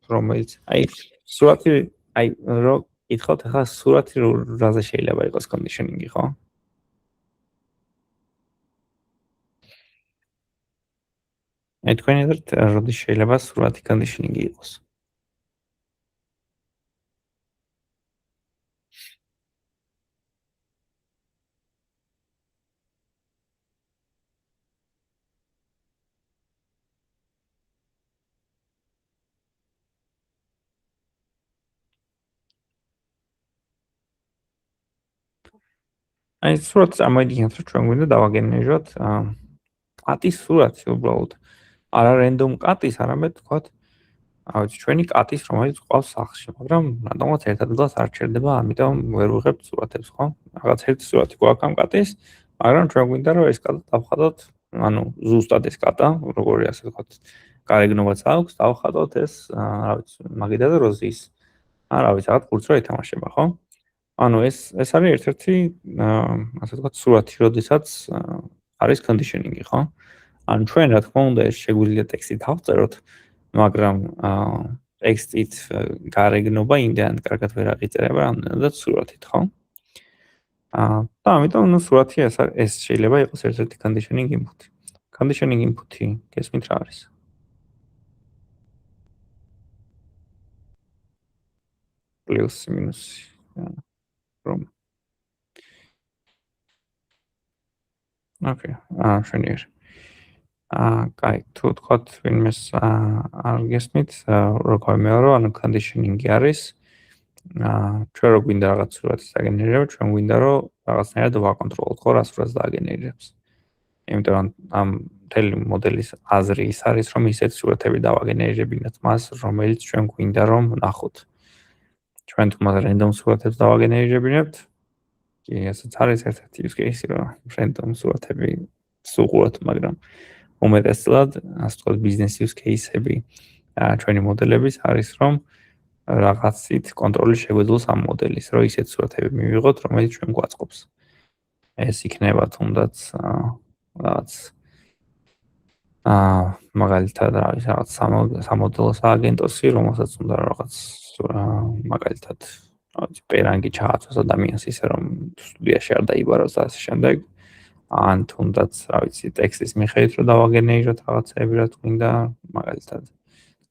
რომელიც აი სურათი, აი რო ითხოვთ ახლა სურათი რაზე შეიძლება იყოს conditioning-ი, ხო? აი თქვენი აზრით, როდის შეიძლება სურათი conditioning-ი იყოს? აი სურათი წარმოიდგინეთ, რომ ჩვენ გვინდა დავაგენეროთ კატის სურათი უბრალოდ. არა random კატის, არამედ თქვათ, ჩვენი კატის, რომელიც ყავს სახლში, მაგრამ რატომაც ერთ ადგილას არ ჩერდება, ამიტომ ვერ ვიღებთ სურათებს, ხო? რაღაც ერთი სურათი გვაქვს ამ კატის, მაგრამ ჩვენ გვინდა რომ ეს კატა დავხატოთ, ანუ ზუსტად ეს კატა, როგორი ასე ვთქვათ, გარეგნობაც აქვს, დავხატოთ ეს, რა ვიცი, მაგიდა და როზის. რა ვიცი, რაღაც კურსს რო ეთამაშება, ხო? ანუ ეს არის ერთ-ერთი, ასე ვთქვათ, სურათი, როდესაც არის conditioning-ი, ხო? ანუ ჩვენ რა თქმა უნდა ეს შეგვიძლია ტექსტით ავწეროთ, მაგრამ ტექსტით გარეგნობა იმდენად კარგად ვერ აღიწერება, რამდენადაც სურათით, ხო? და ამიტომ სურათი ეს შეიძლება იყოს ერთ-ერთი conditioning input. Conditioning input-ი გესმით რა არის? პლუს მინუსი. რომ ოკეი, შენიერ. კაი, თუ თქვათ ვინმეს არ გესმით, როგორ მეორე, ანუ conditioning-ი არის, ჩვენ რო გვინდა რაღაც სურათის აგენერება, ჩვენ გვინდა რომ რაღაცნაირად ვაკონტროლოთ, ხო, რა სურათს დააგენერებს. იმიტომ რომ ამ მთელი მოდელის აზრი ის არის, რომ ისეთ სურათები დავაგენერებინოთ მას, რომელიც ჩვენ გვინდა რომ ნახოთ. ჩვენ თუ მას random სურათებს დავაგენერებინებთ, კი, ესეც არის ერთ-ერთი use case, რომ random სურათები სუღურათ, მაგრამ უმეტესად, ასე ვთქვათ, business use case-ები ჩვენი მოდელების არის, რომ რაღაცით კონტროლი შეგვეძლოს ამ მოდელის, რომ ისეთ სურათები მივიღოთ, რომელიც ჩვენ გვაწყობს. ეს იქნება თუნდაც რაღაც მაგალითად რაღაც სამოდელო სააგენტოსი, რომელსაც უნდა რაღაც მაგალითად პერანგი ჩააცოს ადამიანს ისე რომ სტუდიაში არ დაიბაროს და ასე შემდეგ. ან თუნდაც, რა ვიცი, ტექსტის მიხედვით რომ დავაგენერიროთ რაღაცები, რა თქმა მაგალითად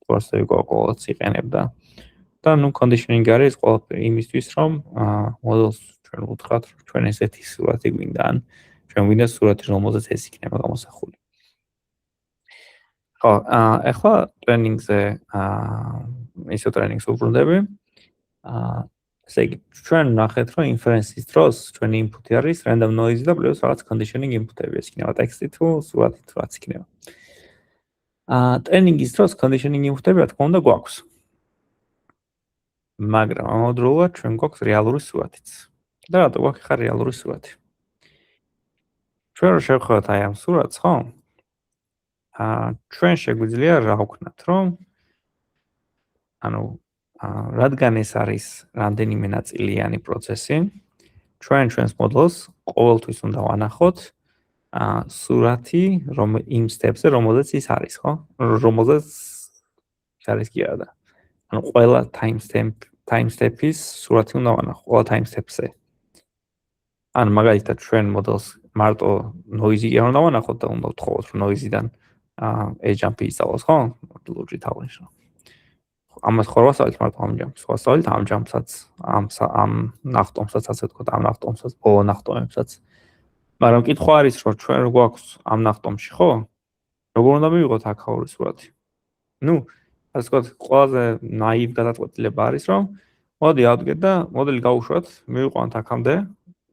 პროსტები ყოველთვის იყენებდა. და ნუ კონდიშნინგი არის ყველაფერი იმისთვის, რომ მოდელს ჩვენ ვუთხრათ, რომ ჩვენ ესეთი სურათი გვინდა, ან ჩვენ გვინდა სურათი, რომელზეც ეს იქნება გამოსახული. ხო, ახლა ტრენინგზე ისო ტრენინგს ვუბრუნდები. ესე იგი, ჩვენ ნახეთ, რომ ინფერენსის დროს ჩვენი ინპუტი არის random noise და პლუს რაღაც conditioning input-ები, ეს იქნება ტექსტი თუ სურათი თუ რაც იქნება. ტრენინგის დროს conditioning input-ები, რა თქმა უნდა, გვაქვს. მაგრამ ამავდროულად ჩვენ გვაქვს რეალური სურათიც. და რატო გვაქვს ხარ რეალური სურათი? ჩვენ რო შევხედოთ აი ამ სურათს, ხო? ჩვენ შეგვიძლია რა ვქნათ, რომ ანუ რადგან ეს არის რამდენიმე ნაწილიანი პროცესი, ჩვენს მოდელს ყოველთვის უნდა ვანახოთ სურათი, რომ იმ სტეპზე, რომელზეც ის არის, ხო? რომელზეც ის არის კი არა. ანუ ყველა timestamp-ის სურათი უნდა ვანახო, ყველა timestamp-ზე. ანუ მაგალითად ჩვენ მოდელს მარტო noise-ი არ უნდა ვანახოთ და უნდა ვთხოვოთ, რომ noise-დან edge-jump-ი ისწავლოს, ხო? ლოჯიკით აღნიშნო. ამას ხო ვასწავლეთ მარტო ამ jump-ს, ვასწავლეთ ამ jump-საც, ამ ნახტომსაც, ასე ვთქვათ, ამ ნახტომსაც, ბოლო ნახტომებსაც. მაგრამ კითხვა არის, რომ ჩვენ რო გვაქვს ამ ნახტომში, ხო? როგორ უნდა მივიღოთ აქაური სურათი? ნუ, ასე ვთქვათ, ყველაზე ნაივ გადაწყვეტილება არის, რომ მოდი ავდგეთ და მოდელი გავუშვათ, მივიყვანთ აქამდე,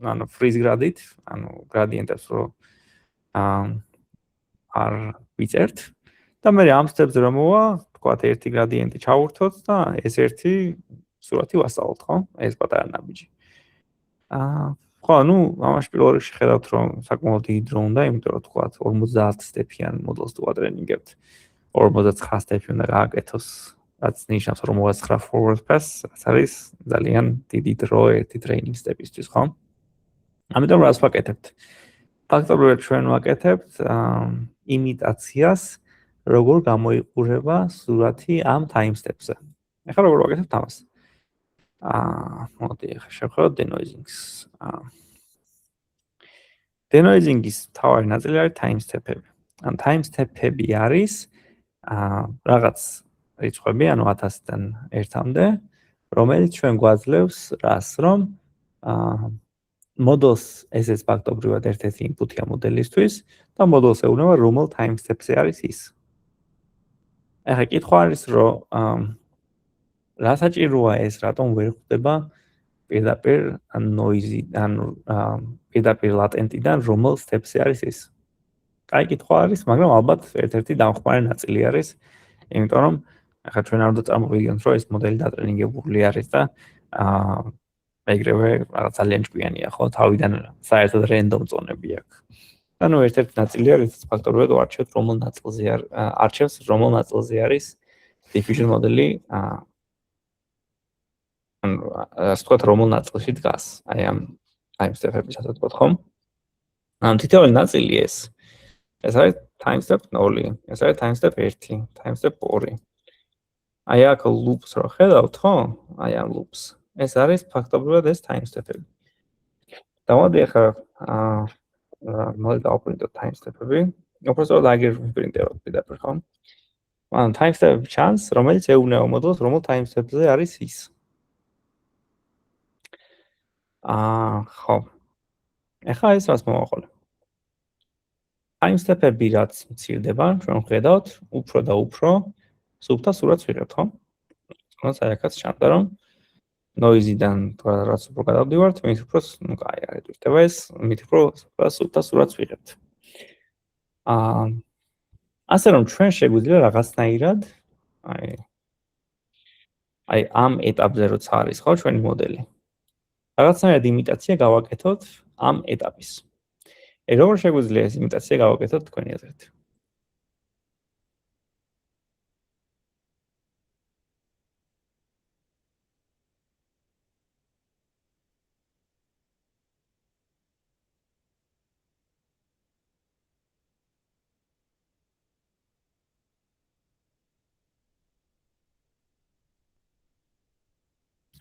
ანუ freeze gradit, ანუ gradientებს რო არ ვიწერთ და მე ამ სტეპზე რომ მოვა, ვთქვათ, ერთი gradienti ჩავურთოთ და ეს ერთი სურათი ვასწავლოთ, ხო? ეს პატარა ნაბიჯი. ხო, ნუ ამაში პირველ რიგში ხედავთ, რომ საკმაოდ დიდი დრო უნდა, იმიტომ რომ ვთქვათ, 50 სტეპიან მოდელს თუ ატრენინგებთ, 49 სტეპი უნდა გააკეთოს, რაც ნიშნავს, რომ 49 forward pass, რაც არის ძალიან დიდი დრო ერთი ტრეინინგ სტეპისთვის, ხო? ამიტომ რას ვაკეთებთ? ფაქტობრივად ჩვენ ვაკეთებთ იმიტაციას, როგორ გამოიყურება სურათი ამ timestep-ზე. ახლა როგორ ვაკეთებთ ამას? მოდი ახლა შევხედოთ denoising-ს. denoising-ის თავარი ნაწილი არის timestep-ები. ან timestep-ები არის რაღაც რიცხვები, ანუ 1000-დან 1-მდე, რომელიც ჩვენ გვაძლევს რას, რომ მოდელს ესეც ფაქტობრივად ერთ-ერთი ინპუტია მოდელისთვის და მოდელს ეუბნება რომელ timestep-ზე არის ის. ახლა კითხვა არის, რომ რა საჭიროა ეს, რატომ ვერ ხდება პირდაპირ noise, ანუ პირდაპირ latentიდან რომელ step-ზე არის ის. კაი კითხვა არის, მაგრამ ალბათ ერთ-ერთი დამხმარე ნაწილი არის, იმიტომ რომ ახლა ჩვენ არ უნდა წარმოვიდგინოთ, რომ ეს მოდელი დატრენინგებული არის და ეგრევე რაღაც ძალიან ჭკვიანია, ხო? თავიდან საერთოდ random ზონები აქვს. და ნუ ერთ-ერთი ნაწილი არის, ფაქტობრივად ვარჩევთ, რომელ ნაწილზე არჩევს, რომელ ნაწილზე არის diffusion მოდელი, ანუ ასე ვთქვათ, რომელ ნაწილში დგას, აი ამ timestep-ების, ასე ვთქვათ, ხო? ამ თითოეული ნაწილი ეს არის timestep 0, ეს არის timestep 1, timestep 2. აი აქ loops რო ხედავთ, ხო? აი ამ loops. ეს არის ფაქტობრივად ეს timestep-ები. და მოდი ახლა მოდი დავპრინტოთ timestep-ები. უბრალოდ აგერ ვიპრინტებთ პირდაპირ, ხო? ანუ timestep-ები ჩანს, რომელიც ეუბნება მოდელს, რომელ timestep-ზე არის ის. ხო. ახლა ეს რას მოვაყოლე? timestep-ები რაც მცირდება, ჩვენ ვხედავთ, უფრო და უფრო სუფთა სურათს ვიღებთ, ხო? თქოს აი აქაც ჩანდა, რომ noise-დან რაც უფრო გადავდივართ, მით უფრო, ნუ კაი არის ვიხდება ეს, მით უფრო სუფთა სურათს ვიღებთ. ასე რომ ჩვენ შეგვიძლია რაღაცნაირად აი ამ ეტაპზე როცა არის, ხო, ჩვენი მოდელი. რაღაცნაირად იმიტაცია გავაკეთოთ ამ ეტაპის. როგორ შეგვიძლია ეს იმიტაცია გავაკეთოთ თქვენი აზრით?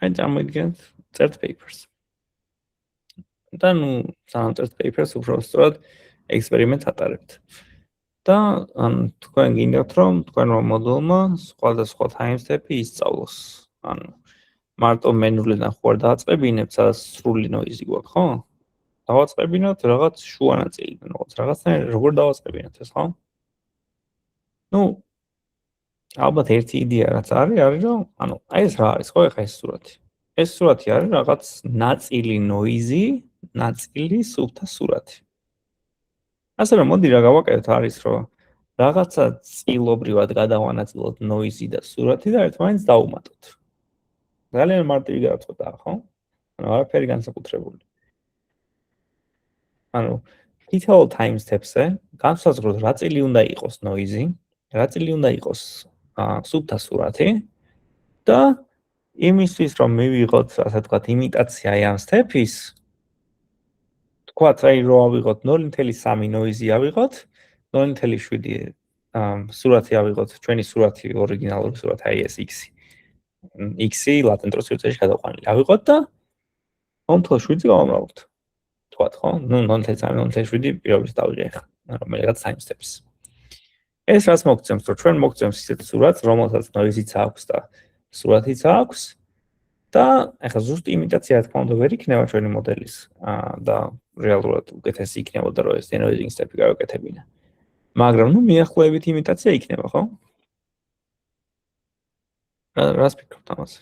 ჩვენ წარმოვიდგენთ წერთ papers. და ნუ სანამ წერთ papers უბრალოდ ექსპერიმენტს ატარებთ. და თქვენ გინდათ რომ თქვენმა მოდულმა სხვადასხვა time step-ი ისწავლოს. ანუ მარტო მენულიდან ხوار დააწყებინებთ, სადაც სრული noise გვაქვს, ხო? დავაწყებინოთ რაღაც შუა ნაწილიდან, რაღაცნაირად როგორ დავაწყებინოთ ეს, ხო? ნუ ალბათ ერთი იდეა რაც არის რომ ანუ აი ეს რა არის, ხო, ეხა ეს სურათი. ეს სურათი არის რაღაც ნაწილი noise, ნაწილი სუფთა სურათი. ასე რომ მოდი რა გავაკეთოთ არის რომ რაღაცა წილობრივად გადავანაწილოთ noise და სურათი და ერთმანეთს დავუმატოთ. ძალიან მარტივი გადაწყვეტაა, ხო? ანუ არაფერი განსაკუთრებული. ანუ თითოეულ time step-ზე განსაზღვროთ რა წილი უნდა იყოს noise, რა წილი უნდა იყოს სუფთა სურათი და იმისთვის რომ მივიღოთ, ასე ვთქვათ, იმიტაცია აი ამ step-ის, თქვათ, აი რო ავიღოთ 0.3 noise ავიღოთ, 0.7 სურათი ავიღოთ, ჩვენი სურათი ორიგინალური სურათი აი ეს X-ი. X-ი ლატენტურ სივრცეში გადაყვანილი ავიღოთ და 0.7-ზე გავამრავლებთ. თქვათ, ხო? ნუ 0.3, 0.7 პირობითად დავიღე ახლა, რომელიღაც time steps. ეს რაც მოგცემს, რომ ჩვენ მოგცემს ისეთ სურათს, რომელსაც noise-იც აქვს და სურათიც აქვს და ახლა ზუსტ იმიტაცია რა თქმა უნდა ვერ იქნება ჩვენი მოდელის და რეალურად უკეთესი იქნებოდა რომ ეს noise step-ი გავაკეთებინა. მაგრამ ნუ მიახლოებით იმიტაცია იქნება, ხო? რას ფიქრობთ ამაზე?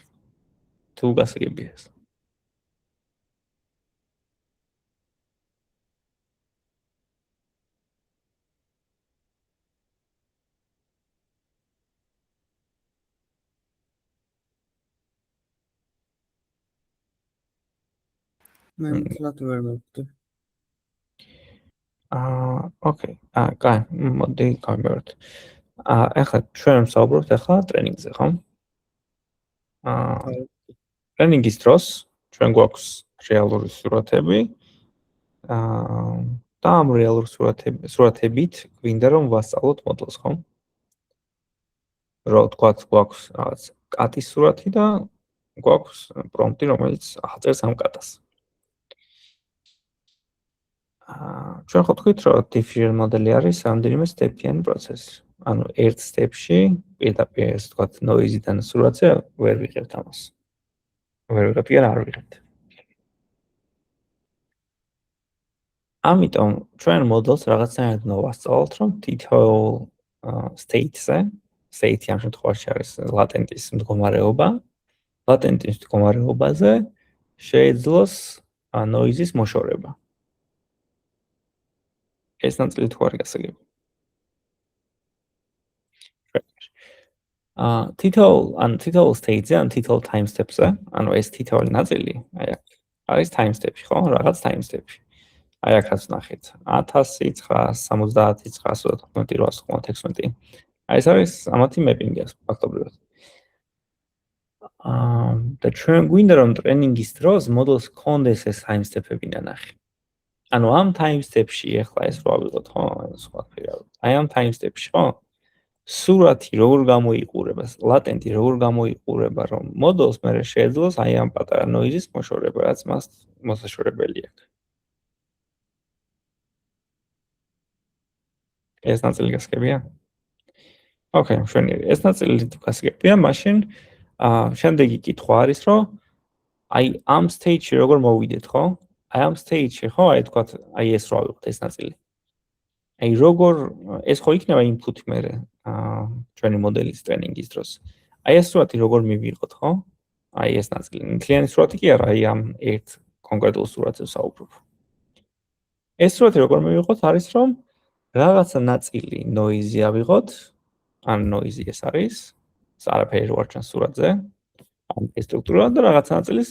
თუ გასაგებია ეს? მე მთლად ვერ მოვხვდი. ოკეი. კაი, მოდი გავიმეორეთ. ახლა ჩვენ ვსაუბრობთ ახლა ტრენინგზე, ხო? ტრენინგის დროს ჩვენ გვაქვს რეალური სურათები. და ამ რეალურ სურათებით გვინდა რომ ვასწავლოთ მოდელს, ხო? რო თქვათ გვაქვს რაღაც კატის სურათი და გვაქვს პრომპტი, რომელიც აღწერს ამ კატას. ჩვენ ხო თქვით, რომ diffusion მოდელი არის რამდენიმე სტეპიანი პროცესი. ანუ ერთ სტეპში პირდაპირ ეს თქვათ noise-დან სურათზე ვერ ვიღებთ ამას. ვერ ვიღებთ, არ ვიღებთ. ამიტომ ჩვენ მოდელს რაღაცნაირად მოვასწავლოთ, რომ თითოეულ state-ზე, state ამ შემთხვევაში არის ლატენტის მდგომარეობა, ლატენტის მდგომარეობაზე შეეძლოს noise-ის მოშორება. ეს ნაწილი თუ არ გასაგები. თითოეულ state-ზე, ან თითოეულ time step-ზე, ანუ ეს თითოეული ნაწილი, აი აქ არის time step-ი, ხო? რაღაც time step-ი. აი აქაც ნახეთ. 1970-916. აი ეს არის ამათი მეპინგი აქვს ფაქტობრივად. და ჩვენ გვინდა რომ ტრენინგის დროს მოდელს კონდეს ეს time step-ები ნახე. ანუ ამ time step-ში ახლა ეს რო ავიღოთ, ხო? სხვა ფერი. აი ამ time step-ში, ხო? სურათი როგორ გამოიყურება, ლატენტი როგორ გამოიყურება, რომ მოდელს მერე შეეძლოს აი ამ პატარა noise-ის მოშორება, რაც მას მოსაშორებელი აქვს. ეს ნაწილი გასაგებია? ოკეი, მშვენიერი. ეს ნაწილი თუ გასაგებია, მაშინ შემდეგი კითხვა არის, რომ აი ამ stage-ში როგორ მოვიდეთ, ხო? აი ამ stage-ში, ხო, აი თქვათ, აი ეს რო ავიღოთ ეს ნაწილი. აი როგორ ეს ხო იქნება input-ი მერე ჩვენი მოდელის ტრენინგის დროს. აი ეს სურათი როგორ მივიღოთ, ხო? აი ეს ნაწილი. მთლიანი სურათი კი არა, აი ამ ერთ კონკრეტულ სურათზე ვსაუბრობ. ეს სურათი როგორ მივიღოთ არის, რომ რაღაცა ნაწილი noise ავიღოთ, ან noise ეს არის, არაფერი რო არ ჩანს სურათზე, ან ეს სტრუქტურა და რაღაცა ნაწილის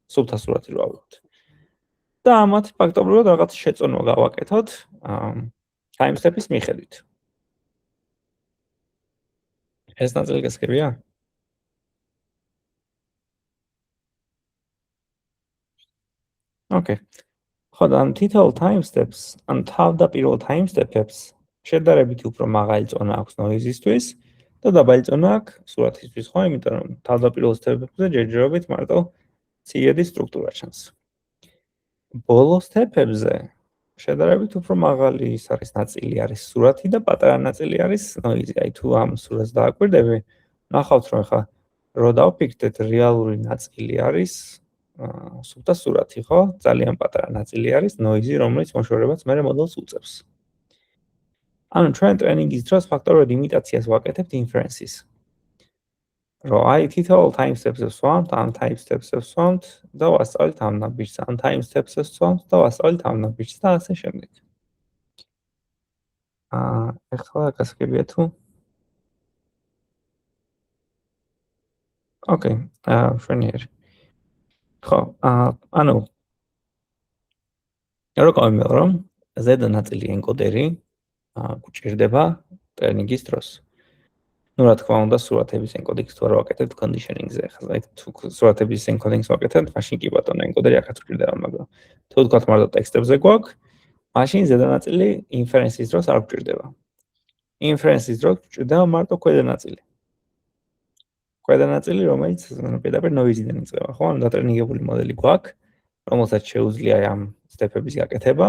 სუფთა სურათი რო ავიღოთ. და ამათ ფაქტობრივად რაღაც შეწონვა გავაკეთოთ time step-ის მიხედვით. ეს ნაწილი გასაგებია? ოკეი. ხო, და თითოეულ time steps, ან თავდაპირველ time step-ებს შედარებით უფრო მაღალი წონა აქვს noise-ისთვის და დაბალწონა აქ სურათისთვის ხო, იმიტომ რომ თავდაპირველ სტეპებზე ჯერჯერობით მარტო მცირედი სტრუქტურა ჩანს. ბოლო სტეპებზე შედარებით უფრო მაღალი ის არის ნაწილი არის სურათი და პატარა ნაწილი არის ნოიზი. აი თუ ამ სურათს დააკვირდები, ნახავთ რომ ხა რო დავფიქრდეთ რეალური ნაწილი არის სუფთა სურათი, ხო? ძალიან პატარა ნაწილი არის ნოიზი, რომელიც მოშორებაც მე მოდელს უწევს. ანუ ჩვენ ტრენინგის დროს ფაქტორად იმიტაციას ვაკეთებთ ინფერენსის. რომ აი თითოეულ time steps-ებს ვსვამთ, ამ time steps-ებს ვსვამთ და ვასწავლით ამ ნაბიჯს, ამ time steps-ებს ვსვამთ და ვასწავლით ამ ნაბიჯს და ასე შემდეგ. ეხლა გასაგებია თუ? ოკეი, მშვენიერი. ხო, ანუ რო გავიმეორ რომ ზედა ნაწილი ენკოდერი გვჭირდება ტრენინგის დროს. Ну, რა თქმა უნდა, სურათების ენკოდინგს თუ არ ვაკეთებთ კონდიშენინგზე, ხა თუ სურათების ენკოდინგს ვაკეთებთ, მაშინ კი ბატონო ენკოდერი ახაც გვჭირდება, მაგრამ თუ ვთქვათ მარტო ტექსტებზე გვაქვს, მაშინ ზედა ნაწილი ინფერენსის დროს არ გვჭირდება. ინფერენსის დროს გვჭირდება მარტო ქვედა ნაწილი. ქვედა ნაწილი, რომელიც პირდაპირ ნოიზიდან იწყება, ხო? ანუ დატრენინგებული მოდელი გვაქვს, რომელსაც შეუძლია ამ სტეპების გაკეთება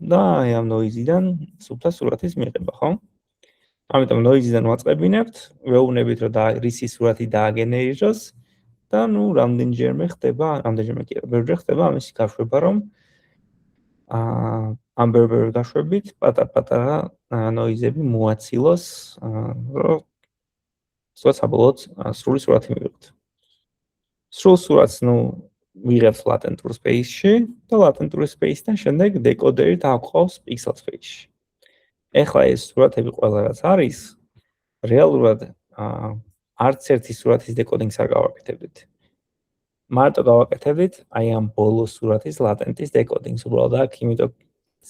და აი ამ ნოიზიდან სუფთა სურათის მიღება, ხო? ამიტომ ნოიზიდან ვაწყებინებთ, ვეუბნებით რომ რისი სურათი დააგენერიროს და ნუ რამდენჯერმე ხდება, რამდენჯერმე კი ბევრჯერ ხდება ამისი გაშვება, რომ ამ ბევრ გაშვებით პატარ-პატარა ნოიზები მოაცილოს, რომ საბოლოოდ სრული სურათი მივიღოთ. სრულ სურათს ნუ ვიღებთ ლატენტურ სპეისში და ლატენტურ სპეისიდან შემდეგ დეკოდერით აღვყავს პიქსელ სპეისში. ეხლა ეს სურათები ყველა რაც არის, რეალურად არც ერთი სურათის დეკოდინგს არ გავაკეთებდით. მარტო გავაკეთებდით აი ამ ბოლო სურათის ლატენტის დეკოდინგს. უბრალოდ აქ იმიტომ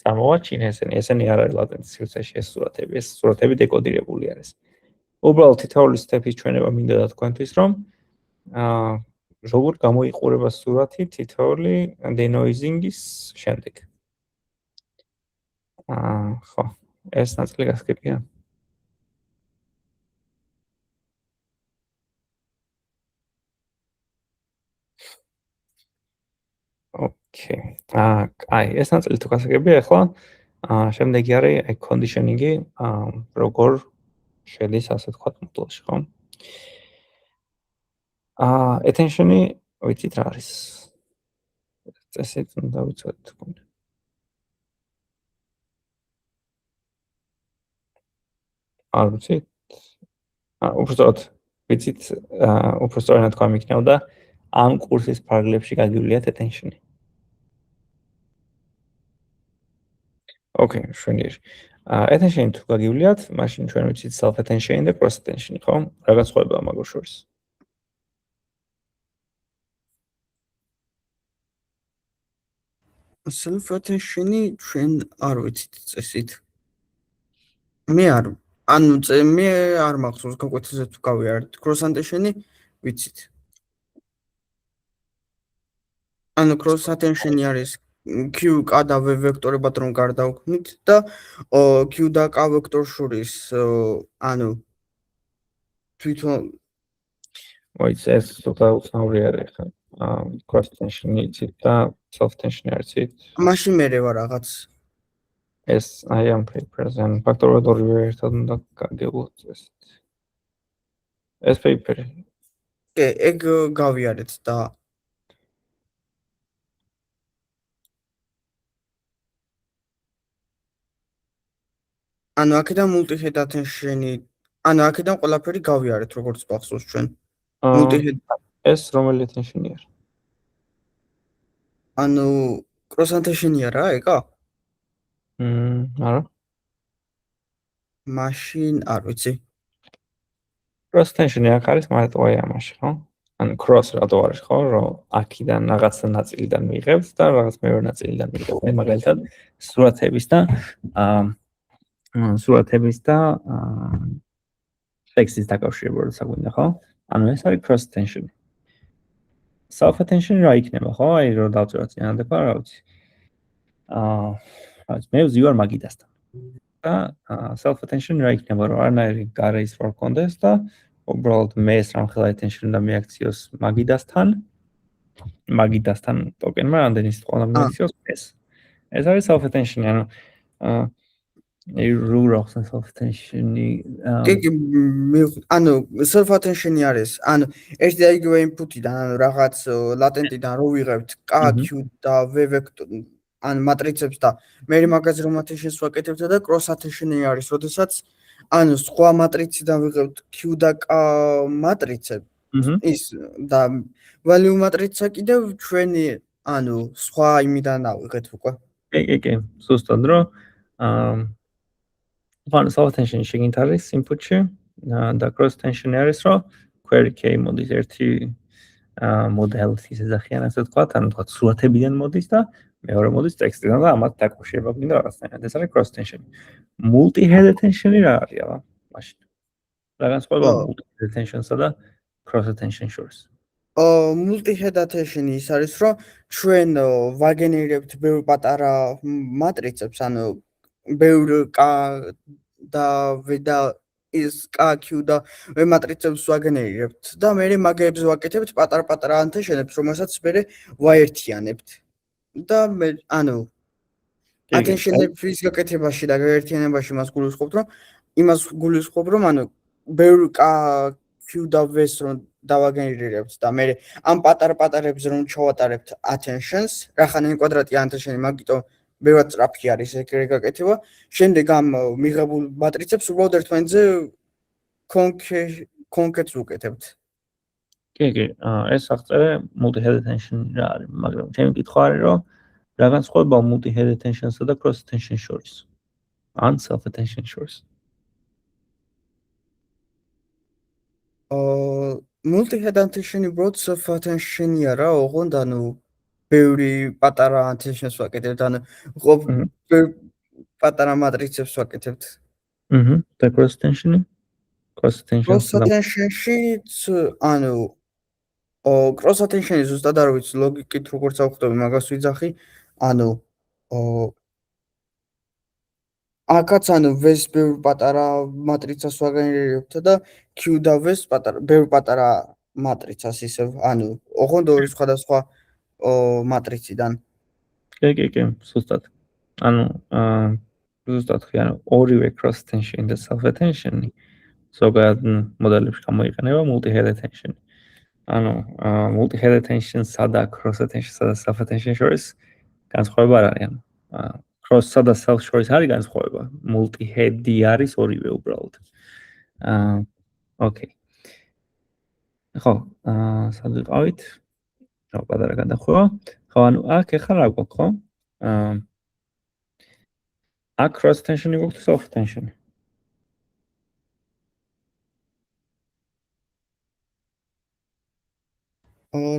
სამოვაჩინე ესენი არ არის ლატენტის სივრცეში ეს სურათები დეკოდირებული არის. უბრალოდ თითოეული სტეპის ჩვენება მინდა და თქვენთვის რომ როგორ გამოიყურება სურათი თითოეული დენოიზინგის შემდეგ. ხო, ეს ნაწილი გასაგებია. ოკეი. აი, ეს ნაწილი თუ გასაგებია, ახლა შემდეგი არის აი კონდიშენინგი, როგორ შედის ასე თქვა მოდელში, ხო? attention-ი ვიცით რა არის. წესით უნდა ვიცოდეთ თქვენ. არ ვიცით? უბრალოდ ვიცით, უბრალოდ რა თქვა მიქნევდა ამ კურსის ფარგლებში გაგივლიათ attention-ი. ოკეი, მშვენიერი. attention-ი თუ გაგივლიათ, მაშინ ჩვენ ვიცით self attention და cross attention, ხო? რაღაც ხვებაა მაგურ შორის. self attention-ი ჩვენ არ ვიცით წესით. მე არ მახსოვს გაკვეთილზე თუ გავიარეთ. cross attention-ი ვიცით. ანუ cross attention-ი არის q k და v ვექტორებად რომ გარდავქმნით და q და k ვექტორ შორის ანუ თვითონ მოიც ეს ცოტა უცნაური არის ხა. cross attention-ი იცით და self attention-ი არ იცით. მაშინ მე რა რაღაც ეს აი ამ paper-ზე ფაქტორად ორივე ერთად უნდა გაგევლოთ წესით. ეს paper-ი. ეგ გავიარეთ და ანუ აქედან multi-head attention-ი, ანუ აქედან ყველაფერი გავიარეთ, როგორც მახსოვს ჩვენ. multi-head ეს რომელი attention-ი არის? ანუ cross attention-ია რა, ეგა? არა. მაშინ არ ვიცი. cross attention-ი აქ არის მარტო აი ამაში, ხო? ანუ cross რატო არის, ხო? რომ აქიდან რაღაც ნაწილიდან მიიღებთ და რაღაც მეორე ნაწილიდან მიიღებთ. მაგალითად, სურათების და ტექსტის დაკავშირებულად საქმეა, ხო? ანუ ეს არის cross attention. self attention რა იქნება, ხო? აი რომ დავწეროთ წინადება, რა ვიცი. მე ვზივარ მაგიდასთან. და self attention რა იქნება, რომ არანაირი გარე ის რო გქონდეს და უბრალოდ მე ეს რამხელა attention უნდა მიაქციოს მაგიდასთან ტოკენმა რამდენი სიტყვა უნდა მიაქციოს ეს. ეს არის self attention, ანუ რუგროხს self attention-ი კი, ანუ self attention-ი არის, ანუ ერთი და იგივე input-იდან, ანუ რაღაც latent-იდან რო ვიღებთ k, q და v ვექტორი, ან მატრიცებს და მე მაგაზე რომ attention-ს ვაკეთებთ და cross attention-ი არის, როდესაც ანუ სხვა მატრიციდან ვიღებთ q და k მატრიცებს ის და value matrix-ა კიდევ ჩვენი ანუ სხვა იმიდან ავიღეთ უკვე. კი, ზუსტად რომ ანუ self attention შეგინთ არის input-ში და cross attention არის რომ query k მოდის ერთი მოდელის ისეძახიან ასე ვთქვათ, ანუ თქვათ სურათებიდან მოდის და მეორე მოდის ტექსტიდან და ამათ დაკავშირება გინდა რაღაცნაირად. ეს არის cross attention. multi head attention-ი რა არის აბა მაშინ? რა განსხვავება multi head attention-სა და cross attention შორის? multi head attention-ი ის არის რომ ჩვენ ვაგენერებთ ბევრ პატარა მატრიცებს, ანუ ბევრ k და v და is k, q და v მატრიცებს ვაგენერებთ და მე მაგებს ვაკეთებთ პატარ-პატარა attention-ებს, რომელსაც მე ვაერთიანებთ. და მე ანუ attention-ების გაკეთებაში და გაერთიანებაში მას გულისხმობთ, რომ იმას გულისხმობ, რომ ანუ ბევრ k, q და v-ს რომ დავაგენერებთ და მე ამ პატარ-პატარებს რომ ჩავატარებთ attention-ს, რახან n კვადრატი attention-ი მაგიტომ ბევრად სწრაფი არის ეგრე გაკეთება. შემდეგ ამ მიღებულ მატრიცებს უბრალოდ ერთმანეთზე კონკრეტს ვუკეთებთ. კი, ეს აღწერე multi head attention რა არის, მაგრამ ჩემი კითხვა არის, რომ რა განსხვავება multi head attention-სა და cross attention შორის? ან self attention შორის? multi head attention-ი უბრალოდ self attention-ი არა, ოღონდ ანუ ბევრი პატარა attention-ს ვაკეთებთ, ანუ პატარა მატრიცებს ვაკეთებთ. და cross attention-ი? cross attention-ში ანუ cross attention-ი ზუსტად არ ვიცი, ლოგიკით როგორც ავხდები, მაგას ვიძახი, ანუ აქაც ანუ v-ს ბევრ პატარა მატრიცას ვაგენერებთ და q და v-ს ბევრ პატარა მატრიცას ისევ, ანუ ოღონდ ორი სხვადასხვა მატრიციდან. კი, ზუსტად. ანუ ზუსტად ხი, ანუ ორივე cross attention და self attention-ი ზოგადად მოდელებში გამოიყენება multi head attention. ანუ multi head attention-სა და cross attention-სა და self attention შორის განსხვავება არ არის. ანუ cross-სა და self შორის არის განსხვავება. multi head-ი არის ორივე უბრალოდ. ოკეი. ხო, სად ვიყავით? რა პატარა გადახვევა. ხო, ანუ აქ ეხლა რა გვაქვს, ხო? აქ cross attention-ი გვაქვს self attention-ი.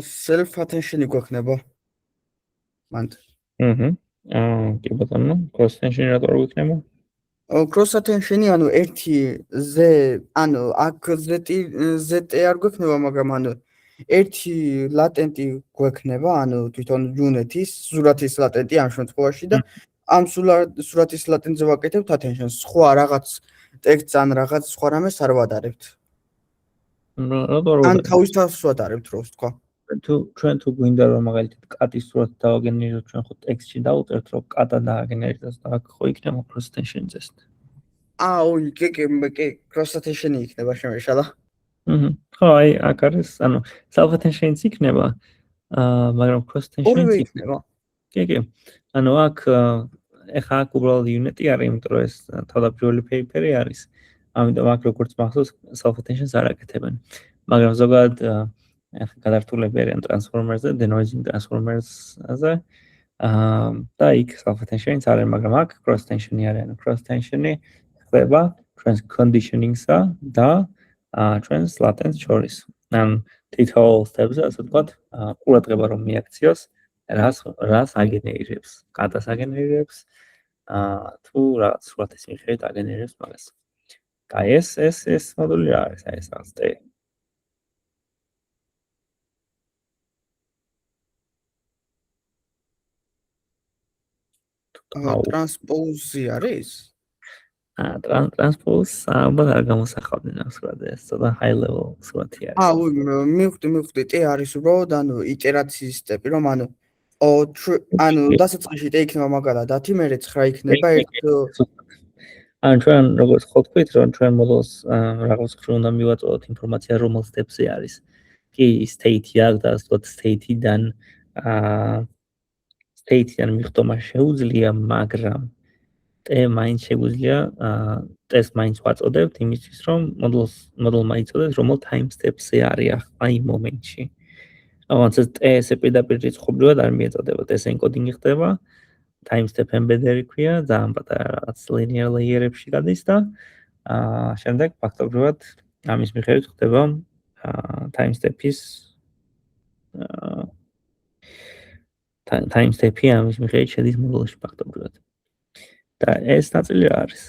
self attention-ი გვექნება. მანდ. კი ბატონო, cross attention-ი რატო არ გვექნება? cross attention-ი ანუ ერთი z, ანუ აქ zt არ გვექნება, მაგრამ ანუ ერთი latent-ი გვექნება, ანუ თვითონ unit-ის, სურათის latent-ი ამ შემთხვევაში და ამ სურათის latent-ზე ვაკეთებთ attention-ს. სხვა რაღაც ტექსტს ან რაღაც სხვა რამეს არ ვადარებთ. ან თავის თავს ვადარებთ, რო ვთქვა. ჩვენ თუ გვინდა რომ მაგალითად კატის სურათი დავაგენეროთ, ჩვენ ხო ტექსტში დავუწერთ, რომ კატა დააგენერდეს და აქ ხო იქნება cross attention ზესტ. კი, cross attention-ი იქნება შემეშალა. ხო, აი აქ არის, ანუ self attention-იც იქნება, მაგრამ cross attention-იც იქნება. კი. ანუ აქ ეხა აქ უბრალოდ unit-ი არის, იმიტომ რომ ეს თავდაპირველი paper-ი არის. ამიტომ აქ როგორც მახსოვს self attention-ს არ აკეთებენ. მაგრამ ზოგადად ეხლა გადართულები არიან transformers-ზე, denoising transformers-ზე. და იქ self attention-იც არის, მაგრამ აქ cross attention-ი არის, ანუ cross attention-ი ხდება ჩვენს conditioning-სა და ჩვენს latent შორის. ან თითოეულ step-ზე, ასე ვთქვათ, ყურადღება რომ მიაქციოს, რას აგენერირებს, კატას აგენერირებს, თუ რაღაც სურათის მიხედვით აგენერირებს მაგას. აი ეს მოდული რა არის, აი ეს რაღაც transpose არის? ტრანსპოზ ალბათ არ გამოსახავდნენ ამ სურათს, ცოტა high level სურათი არის. მივხვდი, ტე არის უბრალოდ ანუ იტერაციის სტეპი, რომ ანუ დასაწყისში ტე იქნება მაგალითად 10, მერე 9 იქნება 1. ან ჩვენ როგორც ხვდებით, რომ ჩვენ მოდელს რაღაც ხრი უნდა მივაწოდოთ ინფორმაცია რომელ სტეპზე არის. კი state-ი აქვს და ასე ვთქვათ state-იდან state-იდან მიხდომა შეუძლია, მაგრამ ტე მაინც შეგვიძლია ტეს მაინც ვაწოდებთ იმისთვის, რომ მოდელმა იცოდეს რომელ time step-ზე არის აი მომენტში. ამაზე ტე-ზე პირდაპირ რიცხობრივად არ მიეწოდება, ტეს encoding-ი ხდება. time step embedded-ი ქვია, ძალიან პატარა რაღაც linear layer-ებში გადის და შემდეგ ფაქტობრივად ამის მიხედვით ხდება time step-ის time step-ი ამის მიხედვით შედის მოდელში ფაქტობრივად. და ეს ნაწილი რა არის?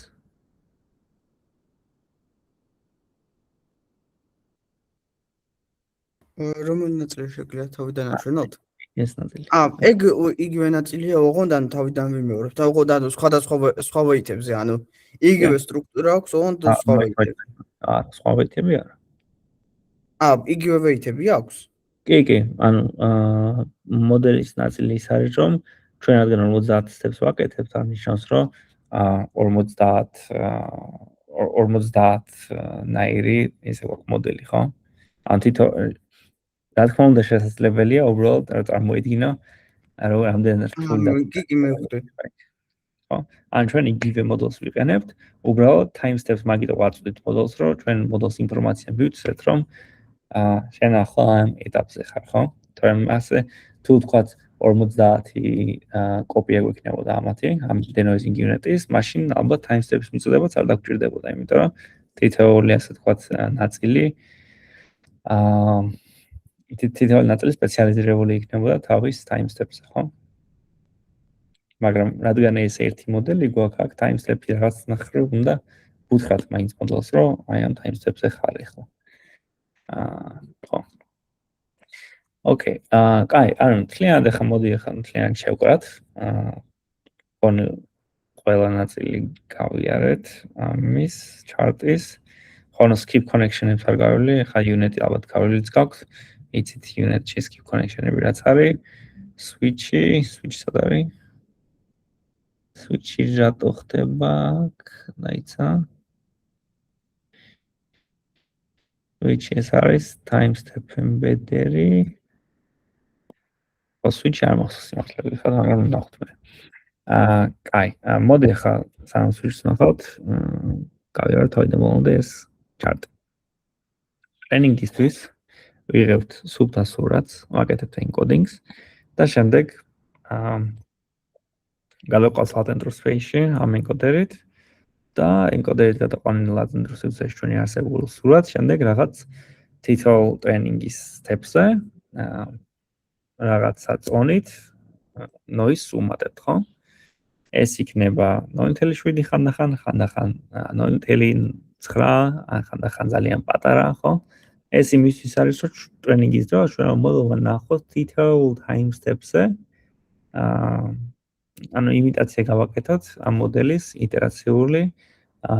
რომელი ნაწილი შეგვიძლია თავიდან აჩვენოთ? ეს ნაწილი. ეგ იგივე ნაწილია, ოღონდ ანუ თავიდან ვიმეორებ. და ოღონდ ანუ სხვა ვეითებზე, ანუ იგივე სტრუქტურა აქვს, ოღონდ სხვა ვეითებზე. სხვა ვეითები არა. იგივე ვეითები აქვს? კი, ანუ მოდელის ნაწილი ის არის, რომ ჩვენ რადგან 50 steps ვაკეთებთ, არნიშნავს, რომ 50 ნაირი ესე გვაქვს მოდელი, ხო? ან თითო რა თქმა უნდა შესაძლებელია უბრალოდ წარმოიდგინო, რომ რამდენი რთული და კი მივხვდი. ხო? ან ჩვენ იგივე მოდელს ვიყენებთ, უბრალოდ time steps მაგით ვაწვდით მოდელს, რომ ჩვენ მოდელს ინფორმაცია მივცეთ, რომ შენ ახლა ამ ეტაპზე ხარ, ხო? თორემ ასე თუ თქვათ 50 კოპია გვექნებოდა ამათი, ამ denoising unit-ის, მაშინ ალბათ time steps მიწოდებაც არ დაგჭირდებოდა, იმიტომ რომ თითოეული ასე თქვათ ნაწილი თითოეული ნაწილი სპეციალიზირებული იქნებოდა თავის time steps-ზე, ხო? მაგრამ რადგან ეს ერთი მოდელი გვაქვს, აქ time step-ი რაღაც ნახრევ უნდა ვუთხრათ მაინც მოდელს, რომ აი ამ time steps-ზე ხარ ახლა. ხო. ოკეი, კაი, ანუ მთლიანად ახლა მოდი ახლა მთლიანად შევკრათ. კონი ყველა ნაწილი გავიარეთ ამის chart-ის. ხონო skip connection-ებს არ გავივლი, ახლა unit-ი ალბათ გავივლიც გაქვთ. იცით unit-ში skip connection-ები რაც არის. switch-ი სად არის? switch-ი რატო ხდება? დაიცა. switch-ი ეს არის time step embedded-ი. switch-ი არ მახსოვს სიმართლე, ხა მაგრამ ნახოთ მე. კაი, მოდი ახლა სანამ switch-ს ნახავთ, გავიაროთ თავიდან მომდე ეს chart. Training-ისთვის ვიღებთ სუბთა სურათს, ვაკეთებთ encodings და შემდეგ გადავყავთ latent space-ში ამ encoder-ით და encoder-ით გადაყვანილ latent space-ში ჩვენი არსებულ სურათს, შემდეგ რაღაც თითოეულ training-ის step-ზე რაღაც საწონით noise უმატებთ, ხო? ეს იქნება 0.7 ხანდახან 0.9, ხანდახან ძალიან პატარა, ხო? ეს იმისთვის არის, რომ ტრენინგის დროს ჩვენ მოდელმა ნახოთ თითოეულ time step-ზე ანუ იმიტაცია გავაკეთოთ ამ მოდელის იტერაციული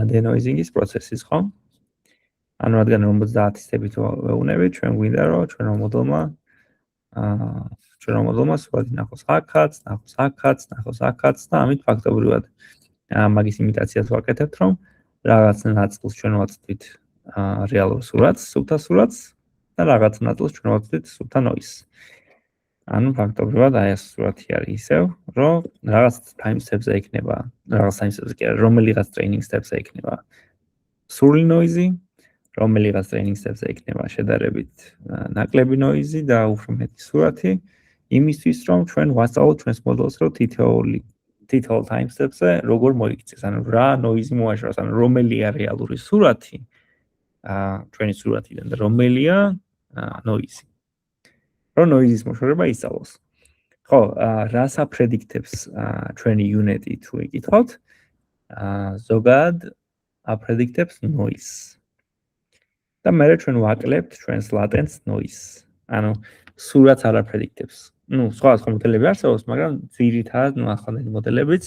denoising-ის პროცესის, ხო? ანუ რადგან 50 step-ით ვეუბნებით, ჩვენ გვინდა რომ ჩვენ მოდელმა სურათი ნახოს აქაც და ამით ფაქტობრივად მაგის იმიტაციას ვაკეთებთ, რომ რაღაც ნაწილს ჩვენ ვაწვდით რეალურ სურათს, სუბთა სურათს და რაღაც ნაწილს ჩვენ ვაწვდით სუბთა noise-ს. ანუ ფაქტობრივად აი ეს სურათი არის ისევ, რომ რაღაც time step-ზე იქნება, რომელიღაც training step-ზე იქნება სრული noise-ი, რომელიღაც training step-ზე იქნება შედარებით ნაკლები noise-ი და უფრო მეტი სურათი, იმისთვის რომ ჩვენ ვასწავლოთ ჩვენს მოდელს, რომ თითოეულ time step-ზე როგორ მოიქცეს, ანუ რა noise-ი მოაშოროს, ანუ რომელია რეალური სურათი ჩვენი სურათიდან და რომელია noise-ი. რომ noise-ის მოშორება ისწავლოს. ხო, რას აპრედიქტებს ჩვენი unit-ი თუ იკითხავთ? ზოგადად აპრედიქტებს noise. და მერე ჩვენ ვაკლებთ ჩვენს latent noise. ანუ სურათს არ აპრედიქტებს. სხვა მოდელები არსებობს, მაგრამ ძირითადად ახლანდელი მოდელებიც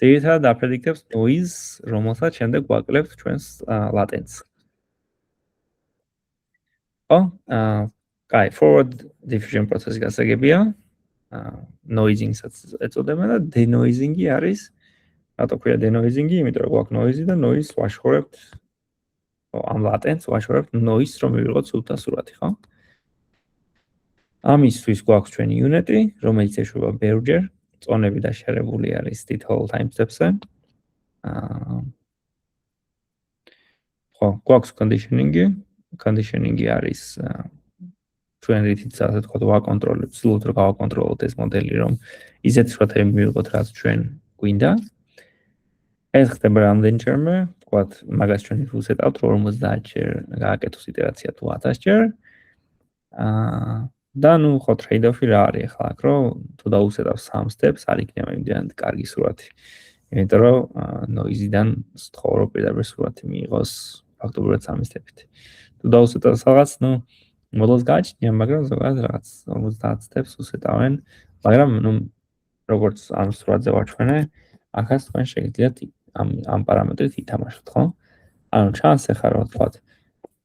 ძირითადად აპრედიქტებს noise, რომელსაც შემდეგ ვაკლებთ ჩვენს latency. ხო? კაი, forward diffusion პროცესი გასაგებია. noising-საც ეწოდება და denoising-ი არის. რატო ქვია denoising-ი? იმიტომ რომ გვაქვს noise და noise ვაშორებთ ამ latency ვაშორებთ noise რომ მივიღოთ სულთა სურათი, ხო? ამისთვის გვაქვს ჩვენი unit-ი, რომელიც ეშვება ბევრჯერ, წონები დაშერებული არის tittle timestamps-ზე. ხო, გვაქვს conditioning-ი. Conditioning-ი არის ჩვენ რითიც ასე ვთქვათ, ვაკონტროლებთ, სულთ რომ გავაკონტროლოთ ეს მოდელი, რომ ისეთ სურათები მივიღოთ, რაც ჩვენ გვინდა. ეს ხდება რამდენჯერმე, ვთქვათ, მაგას ჩვენ ვუსეტავთ 50-ჯერ, გააკეთოს იტერაცია თუ 1000-ჯერ. და ნუ ხო trade-off-ი რა არის ახლა აქ, რომ თუ დაუსეტავ 3 steps, არ იქნება იმდენად კარგი სურათი. იმიტომ რომ noise-დან სწორო პირდაპირ სურათი მიიღოს ფაქტობრივად 3 step-ით. თუ დაუსეტავ რაღაც, ნუ მოდელს გააჩნია, მაგრამ ზოგადად რაღაც 50 steps უსეტავენ, მაგრამ ნუ როგორც ამ სურათზე ვაჩვენე, ახაც თქვენ შეგიძლიათ ამ პარამეტრით ითამაშოთ, ხო? ანუ ჩანს ახლა რომ ვთქვათ,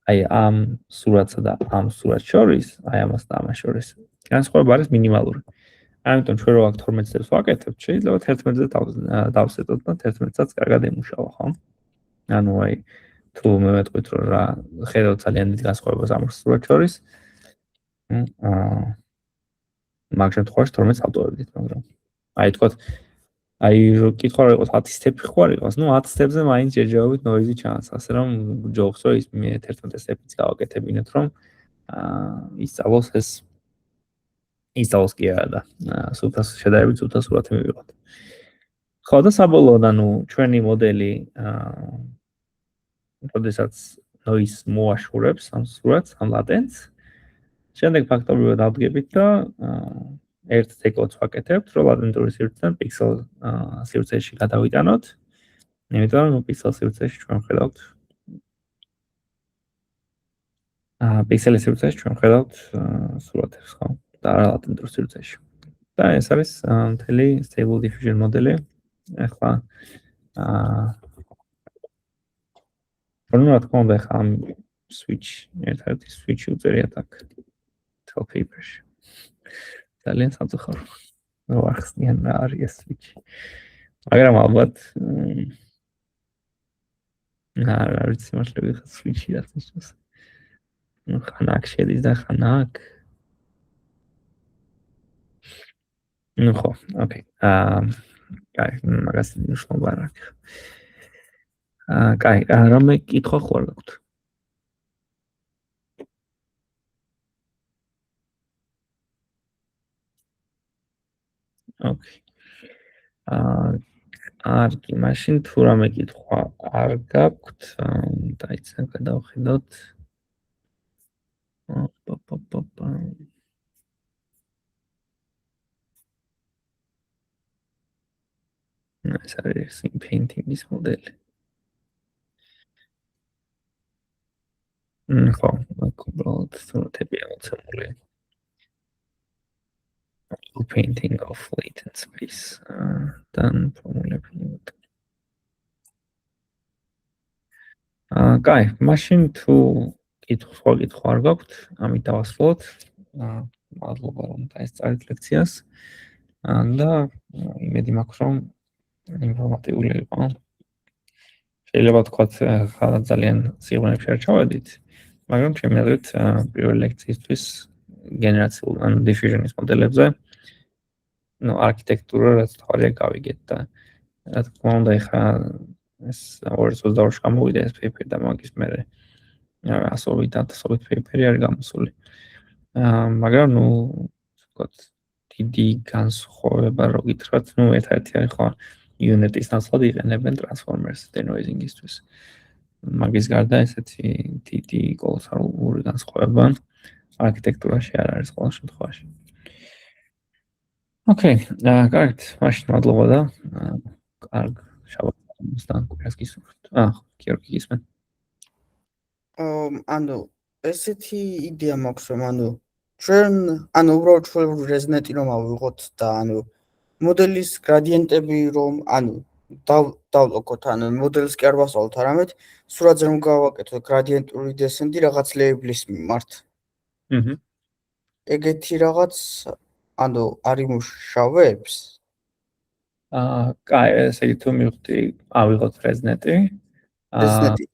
აი ამ სურათსა და ამ სურათს შორის, აი ამას და ამას შორის განსხვავება არის მინიმალური. ამიტომ ჩვენ რო აქ 12 steps ვაკეთებთ, შეიძლება 11-ზე დავსეტოთ და 11-საც კარგად ემუშავა, ხო? ანუ აი თუ მე ვეთქვით რომ რა ხედავთ ძალიან დიდ განსხვავებას ამ სურათს შორის, მაგ შემთხვევაში 12-ს ავტოვებდით, მაგრამ აი თქვათ აი რო კითხვა რა იყოს 10 step ხوار იყოს, ნუ 10 step-ზე მაინც ჯერჯერობით noise-ი ჩანს, ასე რომ ჯობს რომ ის მე 11 step-იც გავაკეთებინოთ, რომ ისწავლოს ეს ისწავლოს კი არა და სულთას შედარებით სულთა სურათი მივიღოთ. ხო და საბოლოოდ ანუ ჩვენი მოდელი როდესაც noise მოაშურებს ამ სურათს, ამ latency შემდეგ ფაქტობრივად ავდგებით და ერთ ცეკლს ვაკეთებთ, რომ ლატენტური სივრციდან პიქსელ სივრცეში გადავიტანოთ. იმიტომ რომ პიქსელ სივრცეში ჩვენ ვხედავთ პიქსელის სივრცეში ჩვენ ვხედავთ სურათებს, ხო? და არა ლატენტურ სივრცეში. და ეს არის მთელი stable diffusion მოდელი. ახლა რა თქმა უნდა, ახლა ამ switch ერთ-ერთი switch უწერიათ აქ tell paper-ში. ძალიან სამწუხარო. ნუ ახსნიან რა არის ეს switch. მაგრამ ალბათ არა ვიცი მართლა ვიღაც switch-ი რაც ის. ნუ ხან აქ შედის და ხან აქ. ნუ ხო, ოკეი. კაი, მაგას ნიშნობა რა. კაი, რამე კითხვა ხო არ გაქვთ? ოკეი. კარგი, მაშინ თუ რამე კითხვა არ გაქვთ, დაიცა გადავხედოთ. ეს არის painting-ის მოდელი. ხო, აქ უბრალოდ სურათებია მოცემული. Painting of latent space. Dan ფორმულები. კაი, მაშინ თუ კითხვა არ გაქვთ, ამით დავასრულოთ. მადლობა რომ დაესწრეთ ლექციას. და იმედი მაქვს რომ ინფორმატიული იყო. შეიძლება თქვათ ხალხ ძალიან სიღრმეებში არ ჩავედით, მაგრამ ჩემი აზრით პირველი ლექციისთვის გენერაციულ ან diffusion-ის მოდელებზე ნუ არქიტექტურა რაც თავია გავიგეთ და რა თქმა უნდა ეხა ეს 2022-ში გამოვიდა ეს paper და მაგის მერე ასობით paper-ი არის გამოსული. მაგრამ ნუ ვთქვათ დიდი განსხვავება რო გითხრათ, ნუ ერთ-ერთი არის ხო unit-ის ნაცვლად იყენებენ transformers denoising-ისთვის. მაგის გარდა ესეთი დიდი კოლოსალური განსხვავება არქიტექტურაში არ არის ყოველ შემთხვევაში. ოკეი, კარგად, მაშინ მადლობა და კარგ შაბათს და კვირას გისურვებთ. გიორგი გისმენთ. ანუ ესეთი იდეა მაქვს რომ ანუ ჩვენ ანუ უბრალოდ ჩვეულებრივ რეზონეტი რომ ავიღოთ და ანუ მოდელის გრადიენტები რომ ანუ დავლოკოთ, ანუ მოდელს კი არ ვასწავლოთ არამედ სურათზე რომ გავაკეთოთ გრადიენტული დესცენტი რაღაც ლეიბლის მიმართ. აჰა. ეგეთი რაღაც, ანუ არ იმუშავებს? კაი, ესე იგი თუ მივხვდი, ავიღოთ ResNet-ი. ResNet-ი.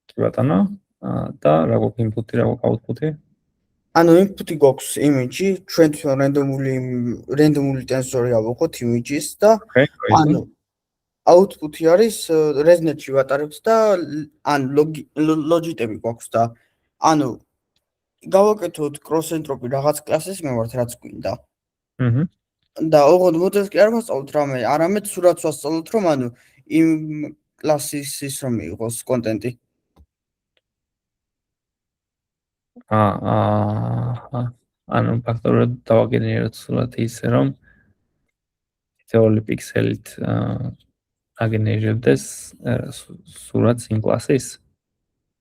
კი ბატონო. და რა გვაქვს input-ი, რა გვაქვს output-ი? ანუ input-ი გვაქვს image-ი, ჩვენ რენდომული ტენსორი ავიღოთ image-ის და ანუ output-ი არის ResNet-ში ვატარებთ და ან ლოჯიტები გვაქვს და ანუ გავაკეთოთ cross-entropy რაღაც კლასის მიმართ რაც გვინდა. აჰა. და ოღონდ მოდელს კი არ ვასწავლოთ რამე, არამედ სურათს ვასწავლოთ, რომ ანუ იმ კლასის ის რომ იყოს კონტენტი. ანუ ფაქტობრივად დავაგენეროთ სურათი ისე რომ თითოეული პიქსელით აგენერებდეს სურათს იმ კლასის.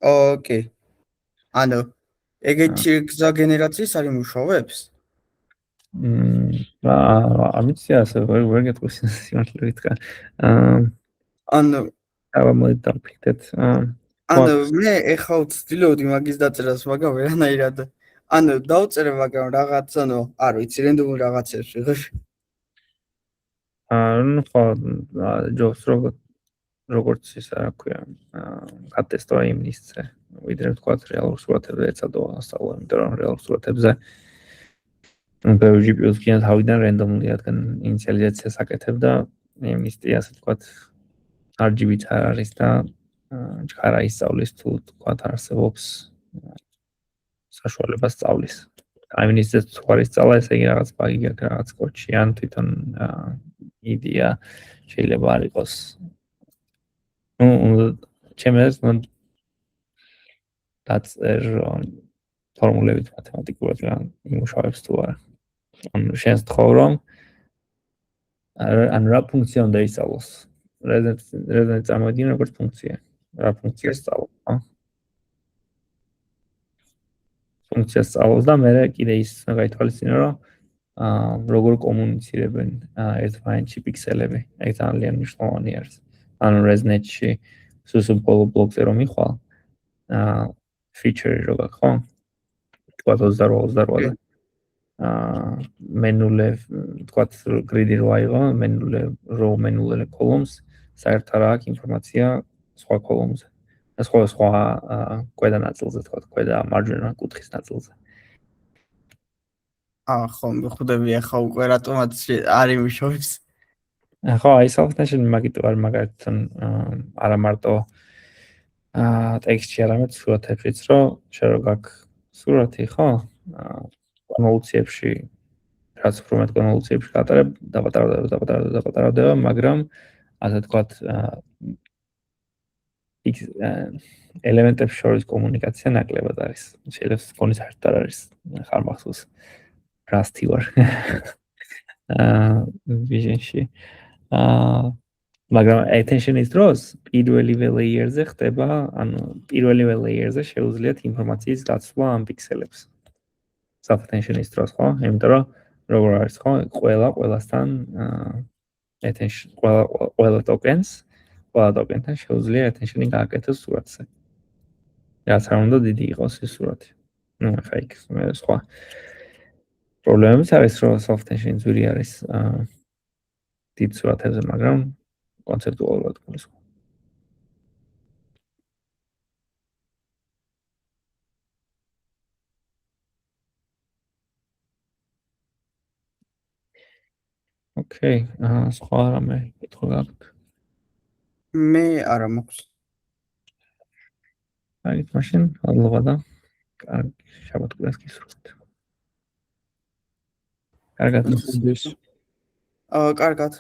ოკეი. ანუ ეგეთი გზა გენერაციის არ იმუშავებს? ამიცი ასე ვერ გეტყვის სიმართლე ვიტყვა. ანუ მოდი დავფიქრდეთ. ანუ მე ეხლა ვცდილობდი მაგის დაწერას, მაგრამ ვერანაირად. ანუ დავწერე, მაგრამ რაღაც ანუ არ ვიცი, რენდომული რაღაცებს ვიღებ. ნუ ხო, ჯობს როგორც ის რა ქვია, გატესტო იმისზე. ვიდრე ვთქვათ რეალურ სურათებზე ეცადო ასწავლო, იმიტომ რომ რეალურ სურათებზე ბევრი GPU-ს කියන თავიდან რენდომული რადგან ინიციალიზაციას აკეთებ და იმისტი ასე ვთქვათ RGB-ც არ არის და ჩქარა ისწავლის თუ ვთქვათ არსებობს საშუალება სწავლის. ამინისტრაცია თუ არ ისწავლა, ესე იგი რაღაც ბაგი გაქვს რაღაც კოდში ან თვითონ იდეა შეიძლება არ იყოს. ჩემს დაწერ ფორმულებით მათემატიკურად რა იმუშავებს თუ არა. ანუ შენს თხოვ რომ ან რა ფუნქცია უნდა ისწავლოს. ResNet წარმოიდგინე როგორც ფუნქცია. რა ფუნქცია სწავლობს, ხო? ფუნქცია სწავლობს და მე კიდე ის გაითვალისწინე რომ როგორ კომუნიცირებენ ერთმანეთში პიქსელები. ეგ ძალიან მნიშვნელოვანი არის. ანუ ResNet-ში სულ ბოლო ბლოკზე რომ იხვალ feature-ი რო გაქვს, ხო? თქვათ 28 და მენულე თქვათ grid-ი რო აიღო, მენულე columns, საერთოდ არ აქვს ინფორმაცია სხვა columns-ზე. სხვა ქვედა ნაწილზე, თქვათ, ქვედა მარჯვენა კუთხის ნაწილზე. ხო, მიხდები ახლა უკვე რატომაც არ იმუშავებს. ხო, აი self-attention მაგიტო არ მაგალითად არა მარტო ტექსტში, არამედ სურათებშიც, რომ შენ რო გაქვს სურათი, ხო? კონვოლუციებში, რაც უფრო მეტ კონვოლუციებში გატარებ, დაპატარავდება, მაგრამ ასე ვთქვათ, ელემენტებს შორის კომუნიკაცია ნაკლებად არის. შეიძლება თქვენი საერთოდ არ არის ხარ მახსოვს. რასტი ვარ. vision-ში. მაგრამ attention-ის დროს პირველივე layer-ზე ხდება, ანუ პირველივე layer-ზე შეუძლიათ ინფორმაციის გაცვლა ამ პიქსელებს. self-attention-ის დროს, ხო? იმიტომ რომ როგორ არის, ხო? ყველასთან attention, ყველა ტოკენთან შეუძლია attention-ი გააკეთოს სურათზე. რაც არ უნდა დიდი იყოს ეს სურათი. ნუ ახლა იქ სხვა პრობლემებიც არის, რომ self-attention ძვირი არის დიდ სურათებზე, მაგრამ კონცეპტუალურად გულისხმობ. ოკეი, სხვა რამე კითხვა გაქვთ? მე არა მაქვს. აი, მაშინ მადლობა და კარგი შაბათ-კვირას გისურვებთ. კარგად. კარგად.